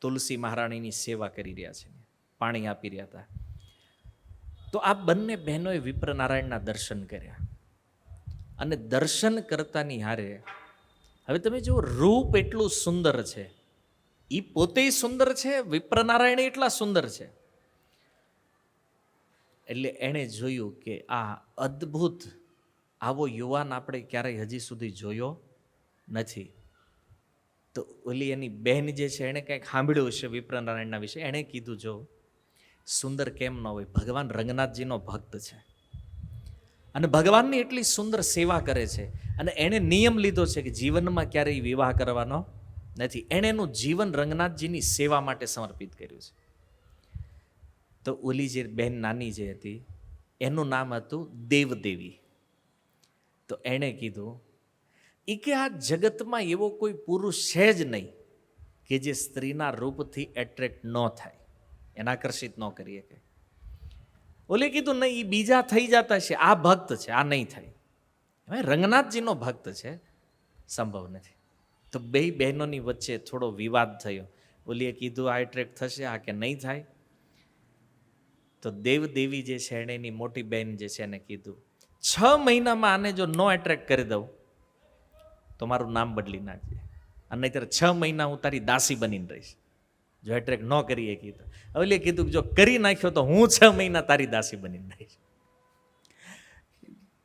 Speaker 1: તુલસી મહારાણીની સેવા કરી રહ્યા છે, પાણી આપી રહ્યા હતા. તો આ બંને બહેનોએ વિપ્રનારાયણના દર્શન કર્યા, અને દર્શન કરતાની હારે હવે તમે જુઓ, રૂપ એટલું સુંદર છે, એ પોતે સુંદર છે, વિપ્રનારાયણ એટલા સુંદર છે. એટલે એણે જોયું કે આ અદ્ભુત, આવો યુવાન આપણે ક્યારેય હજી સુધી જોયો નથી. તો ઓલી એની બહેન જે છે, એણે કંઈક સાંભળ્યું છે વિપ્રનારાયણના વિશે. એણે કીધું, જો સુંદર કેમ ન હોય, ભગવાન રંગનાથજીનો ભક્ત છે, અને ભગવાનની એટલી સુંદર સેવા કરે છે, અને એણે નિયમ લીધો છે કે જીવનમાં ક્યારેય વિવાહ કરવાનો નથી. એણે એનું જીવન રંગનાથજીની સેવા માટે સમર્પિત કર્યું છે. તો ઓલી જે બહેન નાની જે હતી, એનું નામ હતું દેવદેવી. તો એણે કીધું કે આ જગતમાં એવો કોઈ પુરુષ છે જ નહીં કે જે સ્ત્રીના રૂપથી એટ્રેક્ટ ન થાય, એને આકર્ષિત ન કરીએ. કે ઓલે કીધું નહીં, એ બીજા થઈ જતા છે, આ ભક્ત છે, આ નહીં થાય. હવે રંગનાથજીનો ભક્ત છે, સંભવ નથી. તો બે બહેનોની વચ્ચે થોડો વિવાદ થયો. ઓલીએ કીધું આ એટ્રેક્ટ થશે, આ કે નહીં થાય. તો દેવદેવી જે છે, એને એની મોટી બહેન જે છે એને કીધું, 6 મહિનામાં આને જો નો એટ્રેક્ટ કરી દઉં તો મારું નામ બદલી નાખજે, અને નહીંતર 6 મહિના હું તારી દાસી બનીને રહીશ, જો એટ્રેક્ટ ન કરીએ. કીધું હવે કીધું જો કરી નાખ્યો તો હું 6 મહિના તારી દાસી બનીને રહીશ.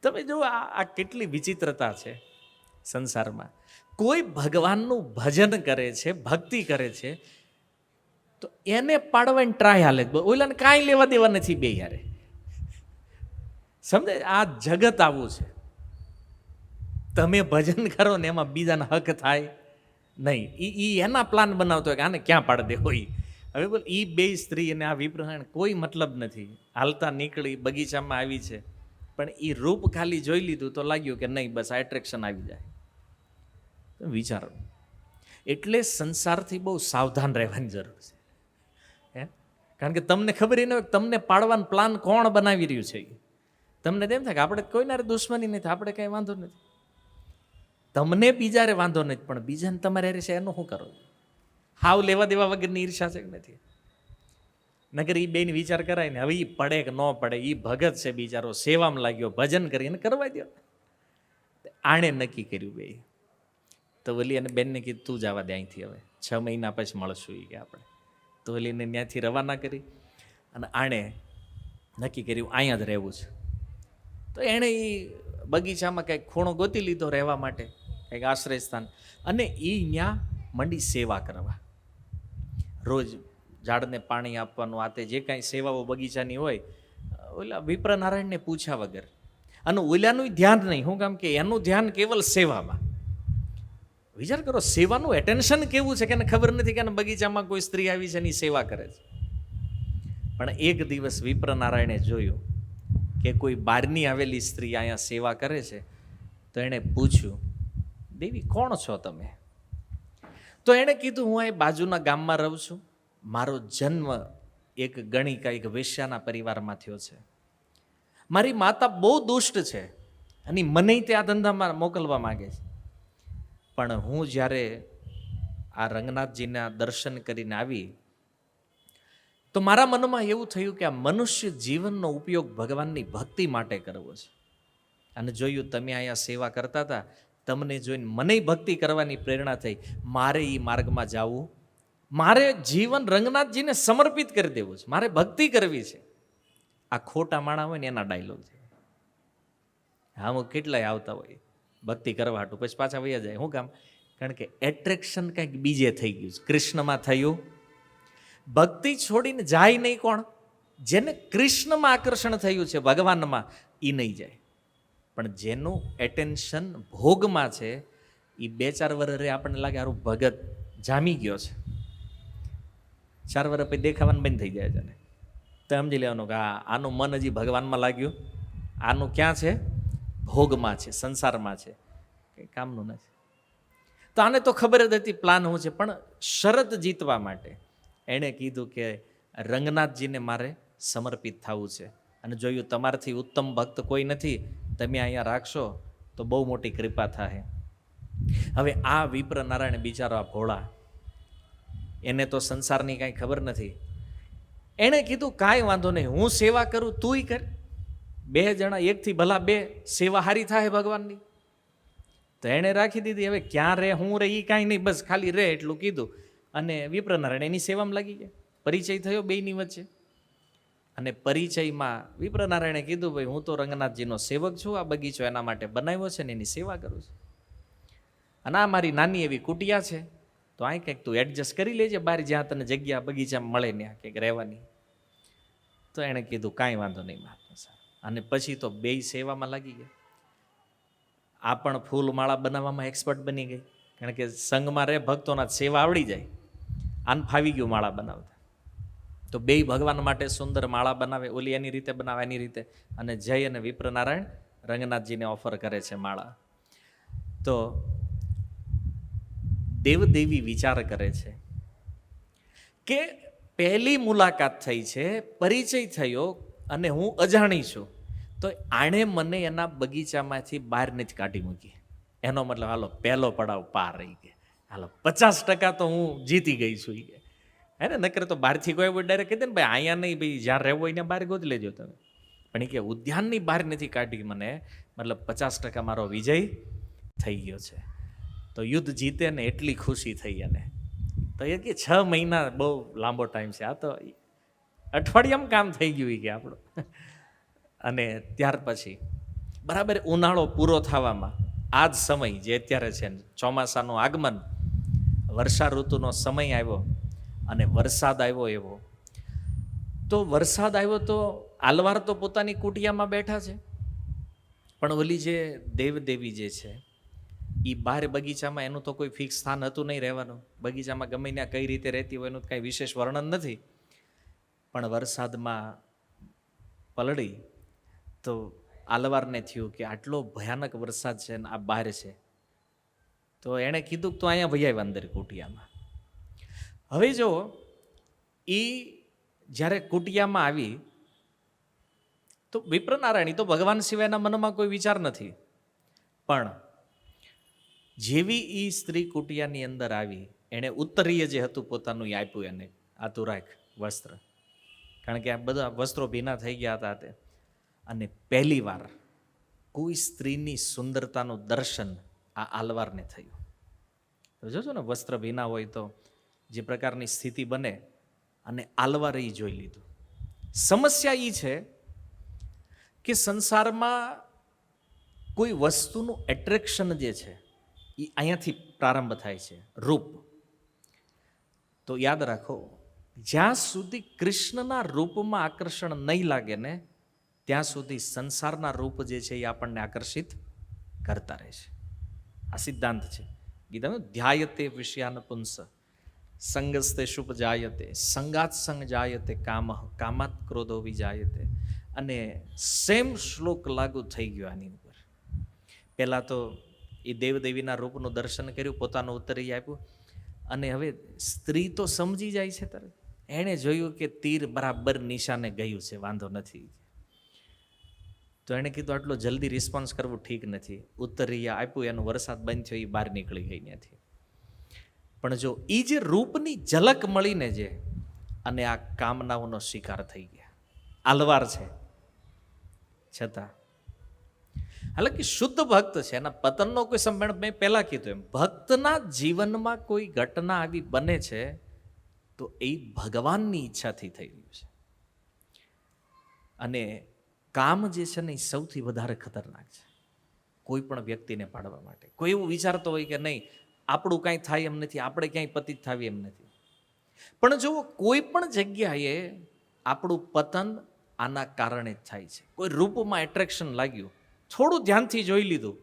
Speaker 1: તમે જો આ કેટલી વિચિત્રતા છે સંસારમાં. કોઈ ભગવાનનું ભજન કરે છે, ભક્તિ કરે છે, તો એને પાડવાની ટ્રાય હાલે, ઓલાને કાંઈ લેવા દેવા નથી બે યારે. સમજે, આ જગત આવું છે. તમે ભજન કરો ને એમાં બીજાના હક થાય નહીં, એ એના પ્લાન બનાવતો હોય કે આને ક્યાં પાડ દે હોય. હવે બોલ, એ બે સ્ત્રી અને આ વિપ્રનારાયણ કોઈ મતલબ નથી. હાલતા નીકળી બગીચામાં આવી છે, પણ એ રૂપ ખાલી જોઈ લીધું તો લાગ્યું કે નહીં, બસ આ એટ્રેક્શન આવી જાય. વિચારો એટલે સંસારથી બહુ સાવધાન રહેવાની જરૂર છે. હે, કારણ કે તમને ખબર ન હોય તમને પાડવાનો પ્લાન કોણ બનાવી રહ્યું છે. તમને તેમ થાય કે આપણે કોઈના દુશ્મની નથી, આપણે કંઈ વાંધો નથી. તમને બીજારે વાંધો નથી, પણ બીજાને તમારે રહેશે એનું શું કરો? હાવ લેવા દેવા વગરની ઈર્ષા છે કે નથી? નગર એ બેન વિચાર કરાય ને, હવે એ પડે કે ન પડે, એ ભગત છે બિચારો, સેવામાં લાગ્યો, ભજન કરીને કરવા દો. આણે નક્કી કર્યું બે. તો ઓલી અને બેનને કીધું તું જવા દે અહીંથી, હવે 6 મહિના પછી મળશું એ કે આપણે. તો ઓલીને ત્યાંથી રવાના કરી અને આણે નક્કી કર્યું અહીંયા જ રહેવું છે. તો એણે એ બગીચામાં કંઈક ખૂણો ગોતી લીધો રહેવા માટે, કંઈક આશ્રય સ્થાન, અને એ ત્યાં મંડી સેવા કરવા. રોજ ઝાડને પાણી આપવાનું, આ તે જે કાંઈ સેવાઓ બગીચાની હોય, ઓલા વિપ્રનારાયણને પૂછ્યા વગર. અને ઓલાનું ધ્યાન નહીં, શું કામ કે એનું ધ્યાન કેવલ સેવામાં. વિચાર કરો, સેવાનું એટેન્શન કેવું છે કે એને ખબર નથી કે બગીચામાં કોઈ સ્ત્રી આવી છે એની સેવા કરે છે. પણ એક દિવસ વિપ્રનારાયણે જોયું કે કોઈ બહારની આવેલી સ્ત્રી અહીંયા સેવા કરે છે. તો એણે પૂછ્યું, દેવી કોણ છો તમે? તો એણે કીધું, હું અહીં બાજુના ગામમાં રહું છું, મારો જન્મ એક ગણિકા, એક વેશ્યાના પરિવારમાં થયો છે. મારી માતા બહુ દુષ્ટ છે અને મને તે આ ધંધામાં મોકલવા માંગે છે. પણ હું જ્યારે આ રંગનાથજીના દર્શન કરીને આવી, તો મારા મનમાં એવું થયું કે આ મનુષ્ય જીવનનો ઉપયોગ ભગવાનની ભક્તિ માટે કરવો છે. અને જોયું તમે અહીંયા સેવા કરતા હતા, તમને જોઈને મને ભક્તિ કરવાની પ્રેરણા થઈ. મારે એ માર્ગમાં જવું, મારે જીવન રંગનાથજીને સમર્પિત કરી દેવું છે, મારે ભક્તિ કરવી છે. આ ખોટા માણા હોય ને એના ડાયલોગ છે. હા, હું કેટલાય આવતા હોય ભક્તિ કરવા હાટું, પછી પાછા વયા જાય. શું કામ? કારણ કે એટ્રેક્શન કંઈક બીજે થઈ ગયું છે. કૃષ્ણમાં થયું, ભક્તિ છોડીને જાય નહીં કોણ? જેને કૃષ્ણમાં આકર્ષણ થયું છે, ભગવાનમાં, એ નહીં જાય. પણ જેનું એટેન્શન ભોગમાં છે, એ 2-4 વર્ષે આપણને લાગે સારું ભગત જામી ગયો છે, 4 વર્ષ પછી દેખાવાનું બંધ થઈ જાય છે. ને તો સમજી લેવાનું કે આનું મન હજી ભગવાનમાં લાગ્યું, આનું ક્યાં છે? ભોગમાં છે, સંસારમાં છે, કંઈ કામનું નથી. તો આને તો ખબર જ હતી પ્લાન શું છે, પણ શરત જીતવા માટે એણે કીધું કે રંગનાથજીને મારે સમર્પિત થવું છે. અને જોયું તમારાથી ઉત્તમ ભક્ત કોઈ નથી, તમે અહીંયા રાખશો તો બહુ મોટી કૃપા થાય. હવે આ વિપ્રનારાયણ બિચારો આ ભોળા, એને તો સંસારની કાંઈ ખબર નથી. એણે કીધું કાંઈ વાંધો નહીં, હું સેવા કરું, તુંય કર. 2 જણા એકથી ભલા 2 સેવા હારી થાય ભગવાનની. તો એણે રાખી દીધી. હવે ક્યાં રહે, હું રહે, એ કાંઈ નહીં, બસ ખાલી રહે એટલું કીધું. અને વિપ્રનારાયણ એની સેવામાં લાગી ગયા. પરિચય થયો બેયની વચ્ચે. અને પરિચયમાં વિપ્રનારાયણે કીધું, ભાઈ હું તો રંગનાથજીનો સેવક છું, આ બગીચો એના માટે બનાવ્યો છે ને એની સેવા કરું છું. અને આ મારી નાની એવી કુટિયા છે, તો અહીં કંઈક તું એડજસ્ટ કરી લેજે, બહાર જ્યાં તને જગ્યા બગીચામાં મળે ત્યાં કંઈક રહેવાની. તો એણે કીધું કાંઈ વાંધો નહીં મહાત્મા સાહેબ. અને પછી તો 2 સેવામાં લાગી ગયા. આ પણ ફૂલમાળા બનાવવામાં એક્સપર્ટ બની ગઈ, કારણ કે સંઘમાં રહે ભક્તોના સેવા આવડી જાય. આને ફાવી ગયું માળા બનાવતા. તો 2 ભગવાન માટે સુંદર માળા બનાવે, ઓલી એની રીતે બનાવે, એની રીતે. અને જય અને વિપ્રનારાયણ રંગનાથજીને ઓફર કરે છે માળા. તો દેવદેવી વિચાર કરે છે કે પહેલી મુલાકાત થઈ છે, પરિચય થયો અને હું અજાણી છું, તો આણે મને એના બગીચામાંથી બહાર નથી કાઢી મૂકી. એનો મતલબ હાલો પહેલો પડાવ પાર રહી ગયા, હાલો 50% તો હું જીતી ગઈ છું. હે ને, નકર તો બહારથી કોઈ ડાયરેક્ટ કહી દે ને ભાઈ અહીંયા નહીં, ભાઈ જ્યાં રહેવો એને બહાર ગોતી લેજો તમે. પણ એ કે ઉદ્યાનની બહાર નથી કાઢી મને, મતલબ 50% મારો વિજય થઈ ગયો છે. તો યુદ્ધ જીતે ને એટલી ખુશી થઈ એને. તો એ કે 6 મહિના બહુ લાંબો ટાઈમ છે, આ તો અઠવાડિયામાં કામ થઈ ગયું કે આપણું. અને ત્યાર પછી બરાબર ઉનાળો પૂરો થવામાં આ જ સમય જે અત્યારે છે, ચોમાસાનું આગમન, વર્ષા ઋતુનો સમય આવ્યો અને વરસાદ આવ્યો એવો. તો વરસાદ આવ્યો તો આલવાર તો પોતાની કુટિયામાં બેઠા છે, પણ ઓલી જે દેવદેવી જે છે એ બહાર બગીચામાં, એનું તો કોઈ ફિક્સ સ્થાન હતું નહીં રહેવાનું. બગીચામાં ગમે ત્યાં કઈ રીતે રહેતી હોય એનું કાંઈ વિશેષ વર્ણન નથી. પણ વરસાદમાં પલળી તો આલવારને થયું કે આટલો ભયાનક વરસાદ છે ને આ બહાર છે, તો તો એણે કીધું કે તો અહીંયા ભૈયા અંદર કુટિયામાં. હવે જો એ જ્યારે કુટિયામાં આવી તો વિપ્રનારાયણ તો ભગવાન સિવાયના મનમાં કોઈ વિચાર નથી, પણ જેવી એ સ્ત્રી કુટિયાની અંદર આવી એણે ઉત્તરીય જે હતું પોતાનું એ આપ્યું એને, આ તું રાખ વસ્ત્ર, કારણ કે આ બધા વસ્ત્રો ભીના થઈ ગયા હતા તે. અને પહેલી વાર કોઈ સ્ત્રીની સુંદરતાનું દર્શન આ આલવારને થયું. તો જોજો ને, વસ્ત્ર ભીના હોય તો જે પ્રકારની સ્થિતિ બને, અને આલવારે એ જોઈ લીધું. સમસ્યા એ છે કે સંસારમાં કોઈ વસ્તુનું એટ્રેક્શન જે છે એ અહીંયાથી પ્રારંભ થાય છે, રૂપ. તો યાદ રાખો, જ્યાં સુધી કૃષ્ણના રૂપમાં આકર્ષણ નહીં લાગે ને ત્યાં સુધી સંસારના રૂપ જે છે એ આપણને આકર્ષિત કરતા રહે છે. આ સિદ્ધાંત છે ગીતાનો. ધ્યાયતે વિષયાન પુંસ સંગસ્તે શુભ જાયતે સંગાત સંગ જાયતે કામ કામાત ક્રોધો વિજાયતે. અને સેમ શ્લોક લાગુ થઈ ગયો આની ઉપર. પહેલાં તો એ દેવદેવીના રૂપનું દર્શન કર્યું, પોતાનું ઉત્તરીય આપ્યું, અને હવે સ્ત્રી તો સમજી જાય છે તરત. એણે જોયું કે તીર બરાબર નિશાને ગયું છે, વાંધો નથી. તો એણે કીધું આટલો જલ્દી રિસ્પોન્સ કરવું ઠીક નથી. ઉત્તરીય આપ્યું, એનો વરસાદ બંધ થયો, એ બહાર નીકળી ગઈ ત્યાંથી. પણ જો એ જે રૂપની ઝલક મળીને જે, અને આ કામનાઓનો શિકાર થઈ ગયા. આલવાર છે છતાં, હાલાકી શુદ્ધ ભક્ત છે, એના પતનનો કોઈ સંબંધ, મેં પહેલા કીધું એમ, ભક્તના જીવનમાં કોઈ ઘટના આવી બને છે તો એ ભગવાનની ઈચ્છાથી થઈ રહ્યું છે. અને કામ જે છે ને એ સૌથી વધારે ખતરનાક છે કોઈ પણ વ્યક્તિને પાડવા માટે. કોઈ એવું વિચારતો હોય કે નહીં આપણું કાંઈ થાય એમ નથી, આપણે ક્યાંય પતિત થાવી એમ નથી. પણ જો કોઈ પણ જગ્યાએ આપણું પતન આના કારણે જ થાય છે. કોઈ રૂપમાં એટ્રેક્શન લાગ્યું, થોડું ધ્યાનથી જોઈ લીધું,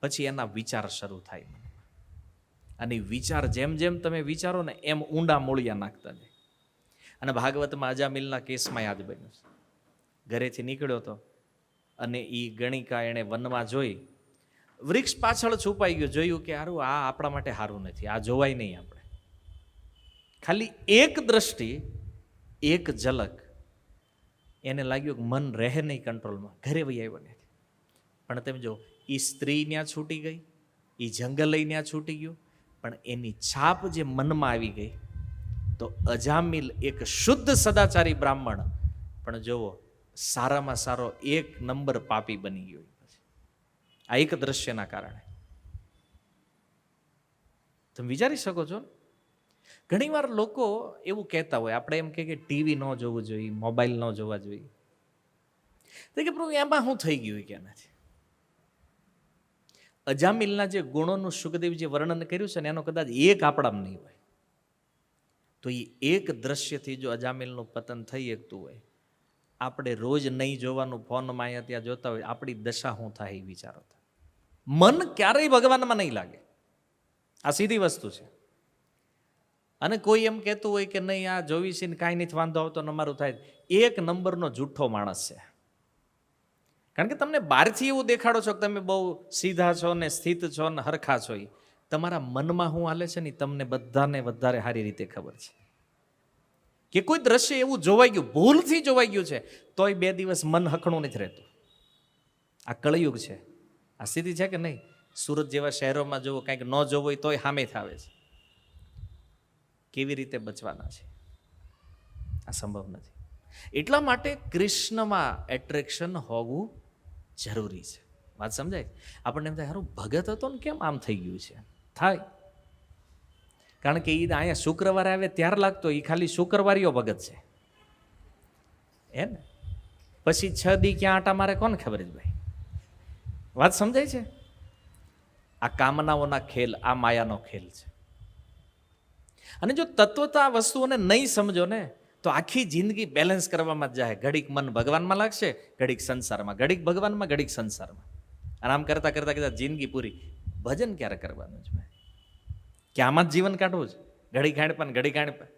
Speaker 1: પછી એના વિચાર શરૂ થાય મનમાં. અને વિચાર જેમ જેમ તમે વિચારો ને એમ ઊંડા મૂળિયા નાખતા જાય. અને ભાગવતમાં અજામિલના કેસમાં યાદ બન્યું છે. ઘરેથી નીકળ્યો હતો અને એ ગણિકા એણે વનમાં જોઈ, વૃક્ષ પાછળ છુપાઈ ગયો, જોયું કે હારું આ આપણા માટે સારું નથી, આ જોવાય નહીં આપણે. ખાલી એક દ્રષ્ટિ, એક ઝલક, એને લાગ્યું કે મન રહે નહીં કંટ્રોલમાં, ઘરે વહી આવ્યો નથી. પણ તમે જો, એ સ્ત્રી ત્યાં છૂટી ગઈ, એ જંગલ લઈ ત્યાં છૂટી ગયું, પણ એની છાપ જે મનમાં આવી ગઈ. તો અજામિલ એક શુદ્ધ સદાચારી બ્રાહ્મણ, પણ જોવો સારામાં સારો 1 નંબર પાપી બની ગયો આ એક દ્રશ્યના કારણે. તમે વિચારી શકો છો. ઘણીવાર લોકો એવું કહેતા હોય, આપણે એમ કે ટીવી ન જોવું જોઈએ, મોબાઈલ ન જોવા જોઈએ. તો કે પ્રભુ એમાં શું થઈ ગયું કે નથી. અજામિલના જે ગુણોનું સુખદેવજી વર્ણન કર્યું છે ને એનો કદાચ એક આપણામાં નહીં હોય. તો એ એક દ્રશ્યથી જો અજામિલનું પતન થઈ શકતું હોય, આપણે રોજ નહીં જોવાનું ફોનમાં અહીંયા ત્યાં જોતા હોય, આપણી દશા શું થાય એ વિચારો. મન ક્યારેય ભગવાનમાં નહીં લાગે, આ સીધી વસ્તુ છે. અને કોઈ એમ કહેતું હોય કે નહીં આ જોવી છે ને કાંઈ નથી વાંધો આવતો ને અમારું થાય, 1 નંબરનો જૂઠો માણસ છે. કારણ કે તમને બહારથી એવું દેખાડો છો કે તમે બહુ સીધા છો ને સ્થિત છો ને હરખા છો, તમારા મનમાં શું હાલે છે ને તમને બધાને વધારે સારી રીતે ખબર છે. કે કોઈ દ્રશ્ય એવું જોવાઈ ગયું, ભૂલથી જોવાઈ ગયું છે, તોય 2 દિવસ મન હખણું નથી રહેતું. આ કળયુગ છે, આ સ્થિતિ છે કે નહીં. સુરત જેવા શહેરોમાં જોવો, કાંઈક ન જોવો હોય તોય સામે થાવે છે. કેવી રીતે બચવાના છે? આ સંભવ નથી. એટલા માટે કૃષ્ણમાં એટ્રેક્શન હોવું જરૂરી છે. વાત સમજાય? આપણને એમ થાય સારું ભગત હતો ને કેમ આમ થઈ ગયું છે. થાય, કારણ કે એ અહીંયા શુક્રવારે આવે ત્યાર લાગતો, એ ખાલી શુક્રવારીઓ ભગત છે હે ને. પછી 6 દી ક્યાં આટા મારે કોને ખબર જ ભાઈ. વાત સમજાય છે? આ કામનાઓના ખેલ, આ માયાનો ખેલ છે. અને જો તત્વતા આ વસ્તુઓને નહીં સમજો ને તો આખી જિંદગી બેલેન્સ કરવામાં જ જાય. ઘડીક મન ભગવાનમાં લાગશે, ઘડીક સંસારમાં, ઘડીક ભગવાનમાં, ઘડીક સંસારમાં. અને આમ કરતા કરતા કરતા જિંદગી પૂરી. ભજન ક્યારે કરવાનું છે ભાઈ? કે આમાં જ જીવન કાઢવું છે? ઘડી ખાણપાન ઘડી ખાણપાન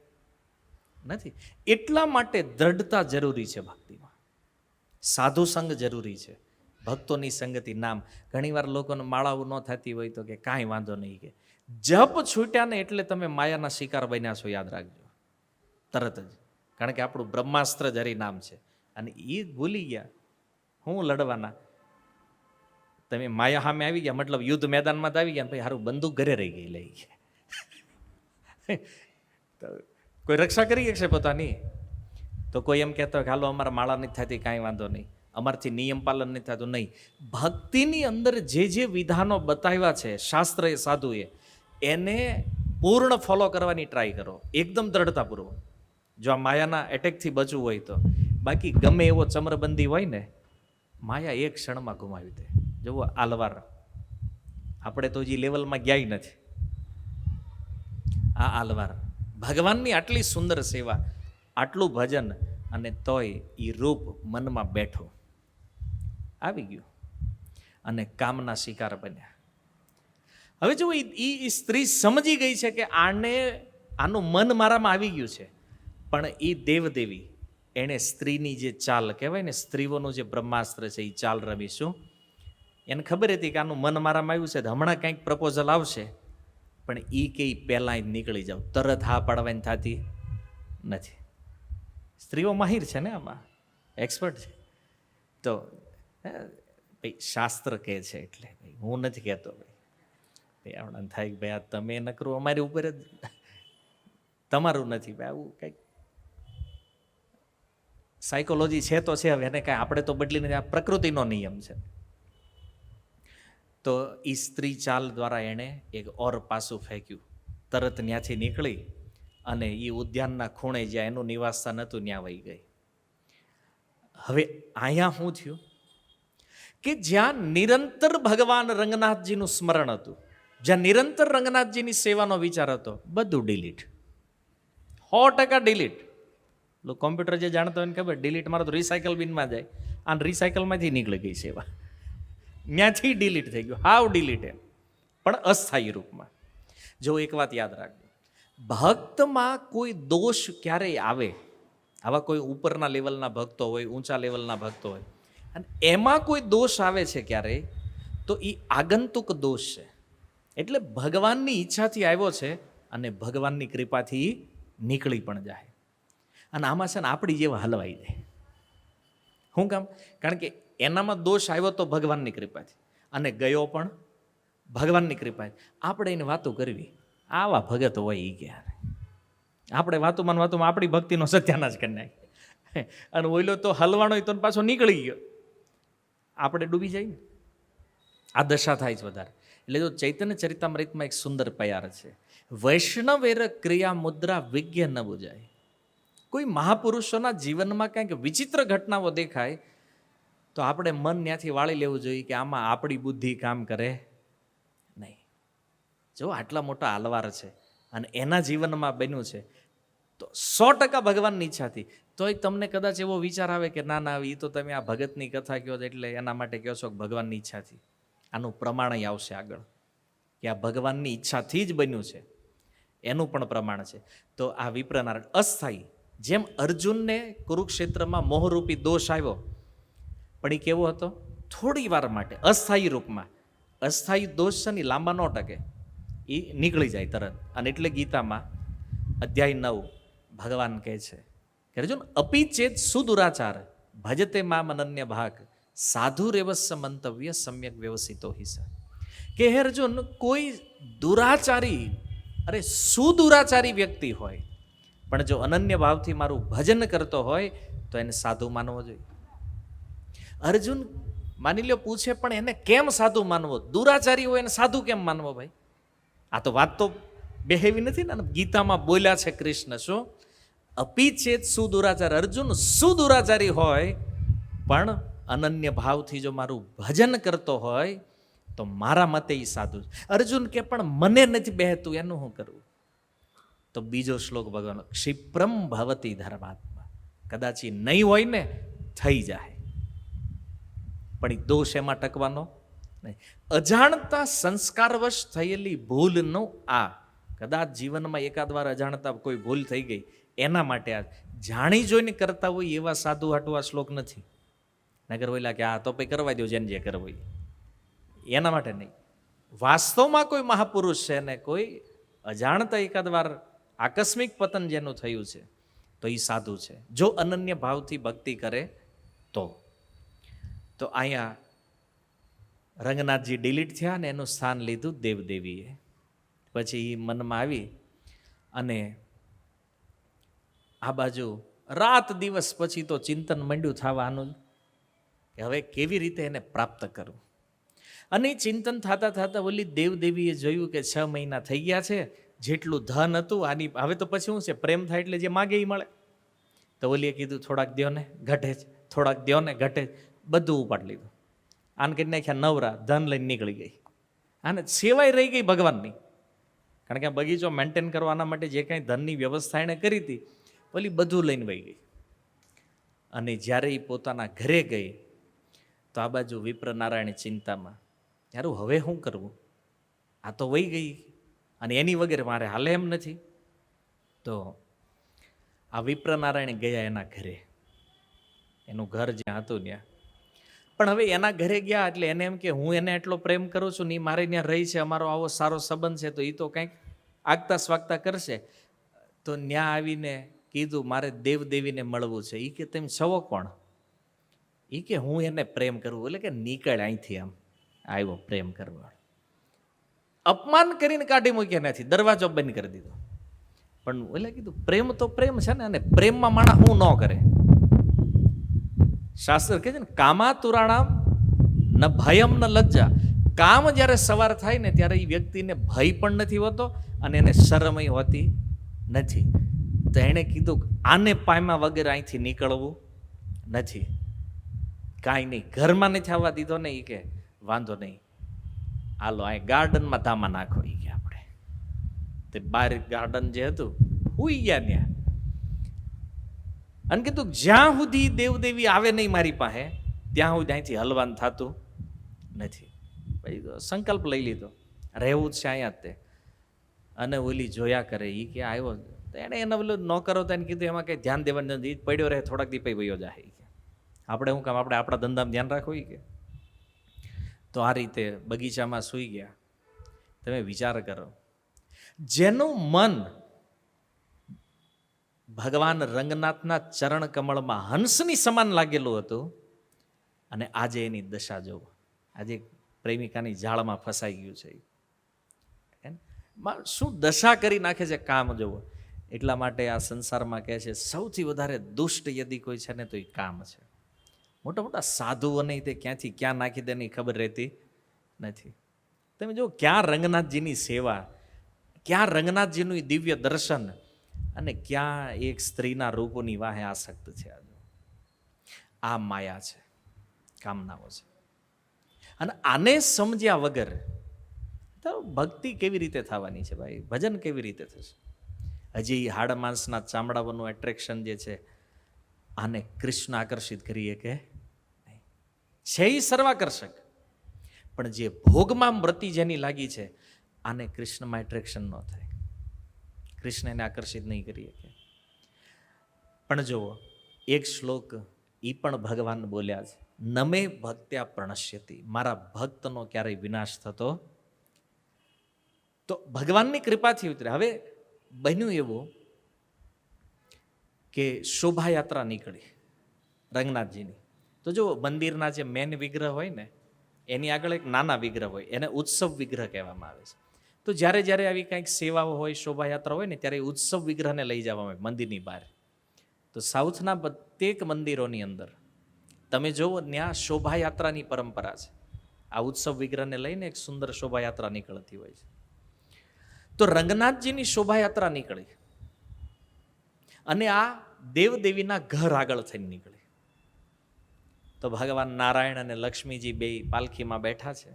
Speaker 1: નથી. એટલા માટે દ્રઢતા જરૂરી છે ભક્તિમાં. સાધુ સંગ જરૂરી છે, ભક્તોની સંગતિ. નામ ઘણીવાર લોકોને માળાઓ ન થતી હોય તો કે કાંઈ વાંધો નહીં, કે જપ છૂટ્યા ને એટલે તમે માયાના શિકાર બન્યા છો, યાદ રાખજો તરત જ. કારણ કે આપણું બ્રહ્માસ્ત્ર જ હરિનામ છે, અને એ ભૂલી ગયા. હું લડવાના? તમે માયા સામે આવી ગયા, મતલબ યુદ્ધ મેદાનમાં જ આવી ગયા, ભાઈ સારું બંદૂક ઘરે રહી ગઈ, લઈ ગયા. કોઈ રક્ષા કરી શકશે પોતાની? તો કોઈ એમ કહેતો હોય કે હાલો અમારા માળા નથી થતી, કાંઈ વાંધો નહીં, અમારથી નિયમ પાલન નથી થતું. નહીં, ભક્તિની અંદર જે જે વિધાનો બતાવ્યા છે શાસ્ત્રએ સાધુએ, એને પૂર્ણ ફોલો કરવાની ટ્રાય કરો, એકદમ દ્રઢતાપૂર્વક. જો આ માયાના એટેકથી બચવું હોય તો. બાકી ગમે એવો ચમરબંધી હોય ને, માયા એક ક્ષણમાં ગુમાવી દે. જુઓ આલવાર, આપણે તો હજી લેવલમાં ગયા નથી. આ આલવાર ભગવાનની આટલી સુંદર સેવા, આટલું ભજન, અને તોય એ રૂપ મનમાં બેઠો આવી ગયું અને કામના શિકાર બન્યા. હવે જો એ સ્ત્રી સમજી ગઈ છે કે આનું મન મારામાં આવી ગયું છે, પણ એ દેવદેવી એણે સ્ત્રીની જે ચાલ કહેવાય ને, સ્ત્રીઓનું જે બ્રહ્માસ્ત્ર છે, એ ચાલ રમીશું. એને ખબર હતી કે આનું મન મારામાં આવ્યું છે, હમણાં કંઈક પ્રપોઝલ આવશે, પણ એ કંઈ પહેલાં જ નીકળી જાવ, તરત હા પાડવાની થતી નથી. સ્ત્રીઓ માહિર છે ને, આમાં એક્સપર્ટ છે. તો ભાઈ શાસ્ત્ર કહે છે એટલે, ભાઈ હું નથી કહેતો. ભાઈ આપણા થાય કે ભાઈ આ તમે નકરું અમારી ઉપર જ, તમારું નથી ભાઈ, આવું કંઈક સાયકોલોજી છે તો છે. હવે એને કાંઈ આપણે તો બદલી નથી, આ પ્રકૃતિનો નિયમ છે. તો એ સ્ત્રી ચાલ દ્વારા એણે એક ઓર પાસું ફેંક્યું, તરત ત્યાંથી નીકળી અને એ ઉદ્યાનના ખૂણે જ્યાં એનું નિવાસસ્થાન હતું ત્યાં વહી ગઈ. હવે અહીંયા શું થયું કે જ્યાં નિરંતર ભગવાન રંગનાથજીનું સ્મરણ હતું, જ્યાં નિરંતર રંગનાથજીની સેવાનો વિચાર હતો, બધું ડિલીટ, 100% ડિલીટ. કોમ્પ્યુટર જે જાણતો હોય ને ખબર, ડિલીટ મારો તો રિસાયકલ બિનમાં જાય, અને રિસાયકલમાંથી નીકળી ગઈ સેવા, ત્યાંથી ડિલીટ થઈ ગયું, હાવ ડિલીટ. એમ પણ અસ્થાયી રૂપમાં. જો એક વાત યાદ રાખજો, ભક્તમાં કોઈ દોષ ક્યારેય આવે, આવા કોઈ ઉપરના લેવલના ભક્તો હોય, ઊંચા લેવલના ભક્તો હોય, અને એમાં કોઈ દોષ આવે છે ક્યારેય, તો એ આગંતુક દોષ છે. એટલે ભગવાનની ઈચ્છાથી આવ્યો છે અને ભગવાનની કૃપાથી નીકળી પણ જાય. અને આમાં છે ને આપણી જેવા હલવાઈ જાય. શું કામ? કારણ કે એનામાં દોષ આવ્યો તો ભગવાનની કૃપાથી, અને ગયો પણ ભગવાનની કૃપાથી. આપણે એને વાતો કરવી, આવા ભગત હોય એ ગયા, આપણે વાતોમાં આપણી ભક્તિનો સત્યાનાશ કરી નાખીએ, અને ઓઈલો તો હલવાનો હોય તો પાછો નીકળી ગયો, આપણે ડૂબી જાય ને. આ દશા થાય છે વધારે. એટલે જો ચૈતન્ય ચરિતામૃતમાં એક સુંદર પયાર છે, વૈષ્ણવેર ક્રિયા મુદ્રા વિજ્ઞ ન બુજાય. કોઈ મહાપુરુષોના જીવનમાં કંઈક વિચિત્ર ઘટનાઓ દેખાય તો આપણે મન ત્યાંથી વાળી લેવું જોઈએ કે આમાં આપણી બુદ્ધિ કામ કરે નહીં. જો આટલા મોટા આલવાર છે અને એના જીવનમાં બન્યું છે, તો 100% ભગવાનની ઈચ્છાથી. તોય તમને કદાચ એવો વિચાર આવે કે ના એ તો તમે આ ભગતની કથા કહો છો એટલે એના માટે કહો છો કે ભગવાનની ઈચ્છાથી. આનું પ્રમાણ આવશે આગળ કે આ ભગવાનની ઈચ્છાથી જ બન્યું છે, એનું પણ પ્રમાણ છે. તો આ વિપ્રનારાયણ અસ્થાયી, જેમ અર્જુનને કુરુક્ષેત્રમાં મોહરૂપી દોષ આવ્યો, પણ એ કેવો હતો? થોડી વાર માટે, અસ્થાયી રૂપમાં. અસ્થાયી દોષ છે ને લાંબા ન ટકે, એ નીકળી જાય તરત. અને એટલે ગીતામાં અધ્યાય 9 ભગવાન કહે છે કે અર્જુન અપી ચેત સુદુરાચાર ભજતે મામ અનન્ય ભાગ સાધુરેવસ્ય મંતવ્ય સમ્યક વ્યવસિતો હિસ. કે હે અર્જુન, કોઈ દુરાચારી, અરે સુદુરાચારી વ્યક્તિ હોય, પણ જો અનન્ય ભાવથી મારું ભજન કરતો હોય તો એને સાધુ માનવો જોઈએ. અર્જુન માની લ્યો પૂછે, પણ એને કેમ સાધુ માનવો? દુરાચારી હોય એને સાધુ કેમ માનવો? ભાઈ આ તો વાત તો બેહેવી નથી ને. ગીતામાં બોલ્યા છે કૃષ્ણ, શું? અપી ચેત સુદુરાચાર. અર્જુન સુદુરાચારી હોય પણ અનન્ય ભાવથી જો મારું ભજન કરતો હોય તો મારા મતે એ સાધુ. અર્જુન કે પણ મને નથી બેહતું, એનું શું કરવું? તો બીજો શ્લોક ભગવાન, ક્ષિપ્રમ ભવતી ધર્માત્મા. કદાચ એ નહીં હોય ને, થઈ જાય, પણ એ દોષ એમાં ટકવાનો નહીં. અજાણતા સંસ્કારવશ થયેલી ભૂલનો આ કદાચ જીવનમાં એકાદ વાર અજાણતા કોઈ ભૂલ થઈ ગઈ, એના માટે આ જાણી જોઈને કરતા હોય એવા સાધુ હાટુ આ શ્લોક નથી. નગર ઓઈલા કે આ તો પછી કરવા દો જેને જે કરવું એના માટે નહીં. વાસ્તવમાં કોઈ મહાપુરુષ છે ને કોઈ અજાણતા એકાદ વાર આકસ્મિક પતન જેનું થયું છે તો એ સાધુ છે, જો અનન્ય ભાવથી ભક્તિ કરે તો અહીંયા રંગનાથજી ડિલીટ થયા ને એનું સ્થાન લીધું દેવદેવીએ. પછી એ મનમાં આવી અને આ બાજુ રાત દિવસ પછી તો ચિંતન માંડ્યું થવાનું કે હવે કેવી રીતે એને પ્રાપ્ત કરું. અને ચિંતન થતા થતા ઓલી દેવદેવીએ જોયું કે 6 મહિના થઈ ગયા છે, જેટલું ધન હતું આની હવે તો પછી શું છે, પ્રેમ થાય એટલે જે માગે એ મળે. તો ઓલીએ કીધું થોડાક દ્યો ને ઘટે જ, થોડાક દ્યો ને ઘટે જ, બધું ઉપાડી લીધું. આને કરી નાખ્યા નવરા, ધન લઈને નીકળી ગઈ. આને સેવાય રહી ગઈ ભગવાનની, કારણ કે આ બગીચો મેન્ટેન કરવાના માટે જે કાંઈ ધનની વ્યવસ્થા એણે કરી હતી ઓલી બધું લઈને વહી ગઈ. અને જ્યારે એ પોતાના ઘરે ગઈ તો આ બાજુ વિપ્રનારાયણ ચિંતામાં, યાર હવે શું કરવું, આ તો વહી ગઈ અને એની વગેરે મારે હાલે એમ નથી. તો આ વિપ્રનારાયણ ગયા એના ઘરે, એનું ઘર જ્યાં હતું ત્યાં. પણ હવે એના ઘરે ગયા એટલે એને એમ કે હું એને એટલો પ્રેમ કરું છું ને એ મારે ત્યાં રહી છે, અમારો આવો સારો સંબંધ છે, તો એ તો કંઈક આગતા સ્વાગતા કરશે. તો ત્યાં આવીને કીધું મારે દેવદેવીને મળવું છે. એ કે તેમ છો કોણ? એ કે હું એને પ્રેમ કરવું. એટલે કે નીકળ અહીંથી, આમ આવ્યો પ્રેમ કરવા. અપમાન કરીને કાઢી મૂક્યા નથી, દરવાજો બંધ કરી દીધો. પણ એટલે કીધું પ્રેમ તો પ્રેમ છે ને, અને પ્રેમમાં માણસ હું ન કરે. શાસ્ત્ર કહે છે ને કામાતુરાણામ ન ભયમ ન લજ્જા. કામ જ્યારે સવાર થાય ને ત્યારે એ વ્યક્તિને ભય પણ નથી હોતો અને એને શરમય હોતી નથી. તો એણે કીધું આને પામ્યા વગર અહીંથી નીકળવું નથી. કાંઈ નહીં, ઘરમાં નથી આવવા દીધો ને. એ કે વાંધો નહીં, હાલો આ ગાર્ડનમાં ધામા નાખો. એ કે આપણે તે બહાર ગાર્ડન જે હતું હુઈ ગયા ત્યાં. અને કીધું જ્યાં સુધી દેવદેવી આવે નહીં મારી પાસે ત્યાં સુધી અહીંથી હલવાન થતું નથી. પછી તો સંકલ્પ લઈ લીધો, રહેવું જ છે અહીંયા જ તે. અને ઓલી જોયા કરે, એ કે આવ્યો. એણે એને ઓલું ન કરો તો એને કીધું એમાં કંઈ ધ્યાન દેવાનું નથી, પડ્યો રહે થોડાક દી પછી વયો જાય. આપણે શું કામ, આપણે આપણા ધંધામાં ધ્યાન રાખવું. કે તો આ રીતે બગીચામાં સૂઈ ગયા. તમે વિચાર કરો, જેનું મન ભગવાન રંગનાથના ચરણ કમળમાં હંસની સમાન લાગેલું હતું, અને આજે એની દશા જોવો. આજે પ્રેમિકાની જાળમાં ફસાઈ ગયું છે. શું દશા કરી નાખે છે કામ જોવો. એટલા માટે આ સંસારમાં કહે છે સૌથી વધારે દુષ્ટ યદી કોઈ છે ને તો એ કામ છે. મોટા મોટા સાધુઓને તે ક્યાંથી ક્યાં નાખી દે એની ખબર રહેતી નથી. તમે જો ક્યાં રંગનાથજીની સેવા, ક્યાં રંગનાથજીનું દિવ્ય દર્શન, અને ક્યાં એક સ્ત્રીના રૂપોની વાહે આસક્ત છે. આ માયા છે, કામનાઓ છે. અને આને સમજ્યા વગર તો ભક્તિ કેવી રીતે થવાની છે ભાઈ, ભજન કેવી રીતે થશે? હજી હાડ માંસના ચામડાઓનું એટ્રેક્શન જે છે આને કૃષ્ણ આકર્ષિત કરીએ કે છે એ સર્વાકર્ષક, પણ જે ભોગમાં વ્રતિ જેની લાગી છે આને કૃષ્ણમાં એટ્રેક્શન ન થાય, કૃષ્ણ એને આકર્ષિત નહીં કરીએ. પણ જુઓ એક શ્લોક એ પણ ભગવાન બોલ્યા છે, નમે ભક્ત્યા પ્રણશ્યતિ, મારા ભક્તનો ક્યારેય વિનાશ થતો. તો ભગવાનની કૃપાથી ઉતરે. હવે બન્યું એવું કે શોભાયાત્રા નીકળી રંગનાથજીની. તો જો મંદિરના જે મેન વિગ્રહ હોય ને એની આગળ એક નાના વિગ્રહ હોય, એને ઉત્સવ વિગ્રહ કહેવામાં આવે છે. તો જ્યારે જ્યારે આવી કંઈક સેવાઓ હોય, શોભાયાત્રા હોય ને ત્યારે ઉત્સવ વિગ્રહને લઈ જવામાં આવે મંદિરની બહાર. તો સાઉથના પ્રત્યેક મંદિરોની અંદર તમે જુઓ ત્યાં શોભાયાત્રાની પરંપરા છે. આ ઉત્સવ વિગ્રહને લઈને એક સુંદર શોભાયાત્રા નીકળતી હોય છે. તો રંગનાથજીની શોભાયાત્રા નીકળી અને આ દેવદેવીના ઘર આગળ થઈને નીકળી. તો ભગવાન નારાયણ અને લક્ષ્મીજી બે પાલખીમાં બેઠા છે.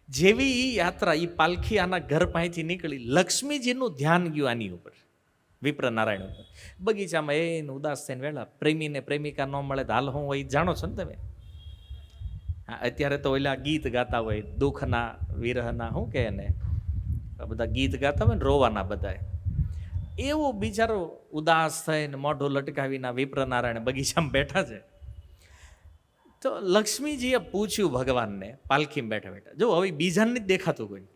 Speaker 1: જેવી એ યાત્રા, એ પાલખી આના ઘર પાસેથી નીકળી, લક્ષ્મીજીનું ધ્યાન ગયું આની ઉપર, વિપ્રનારાયણ ઉપર. બગીચામાં એને ઉદાસ થઈને વેળા, પ્રેમીને પ્રેમિકા ન મળે તો હાલ હું હોય જાણો છો ને તમે. હા, અત્યારે તો ઓલા ગીત ગાતા હોય દુઃખના વિરહના, શું કહે એને, બધા ગીત ગાતા હોય ને રોવાના બધા. એવું બિચારો ઉદાસ થઈને મોઢું લટકાવીને વિપ્રનારાયણ બગીચામાં બેઠા છે. તો લક્ષ્મીજીએ પૂછ્યું ભગવાનને પાલખીમાં બેઠા બેઠા, જો હવે બીજાને જ દેખાતું કોઈ,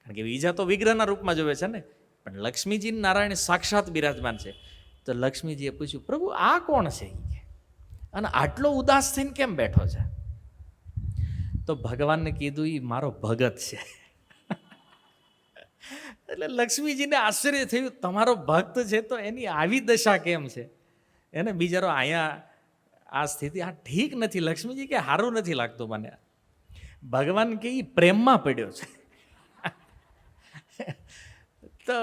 Speaker 1: કારણ કે બીજા તો વિગ્રહના રૂપમાં જોવે છે ને, પણ લક્ષ્મીજી નારાયણ સાક્ષાત બિરાજમાન છે. તો લક્ષ્મીજીએ પૂછ્યું, પ્રભુ આ કોણ છે અને આટલો ઉદાસ થઈને કેમ બેઠો છે? તો ભગવાનને કીધું, એ મારો ભગત છે. એટલે લક્ષ્મીજીને આશ્ચર્ય થયું, તમારો ભક્ત છે તો એની આવી દશા કેમ છે? એને બિચારો અહીંયા આ સ્થિતિ, આ ઠીક નથી. લક્ષ્મીજી કે સારું નથી લાગતું મને. ભગવાન કે એ પ્રેમમાં પડ્યો છે. તો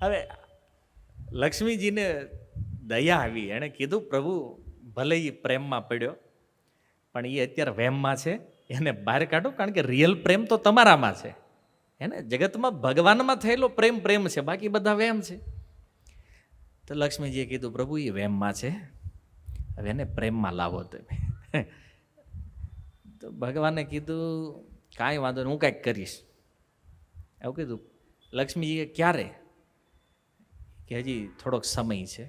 Speaker 1: હવે લક્ષ્મીજીને દયા આવી, એણે કીધું, પ્રભુ ભલે એ પ્રેમમાં પડ્યો, પણ એ અત્યારે વહેમમાં છે, એને બહાર કાઢો, કારણ કે રિયલ પ્રેમ તો તમારામાં છે. એને જગતમાં ભગવાનમાં થયેલો પ્રેમ પ્રેમ છે, બાકી બધા વહેમ છે. તો લક્ષ્મીજીએ કીધું, પ્રભુ એ વહેમમાં છે, હવે એને પ્રેમમાં લાવો તમે. તો ભગવાને કીધું, કાંઈ વાંધો નહીં, હું કાંઈક કરીશ. એવું કીધું. લક્ષ્મીજીએ ક્યારે? કે હજી થોડોક સમય છે,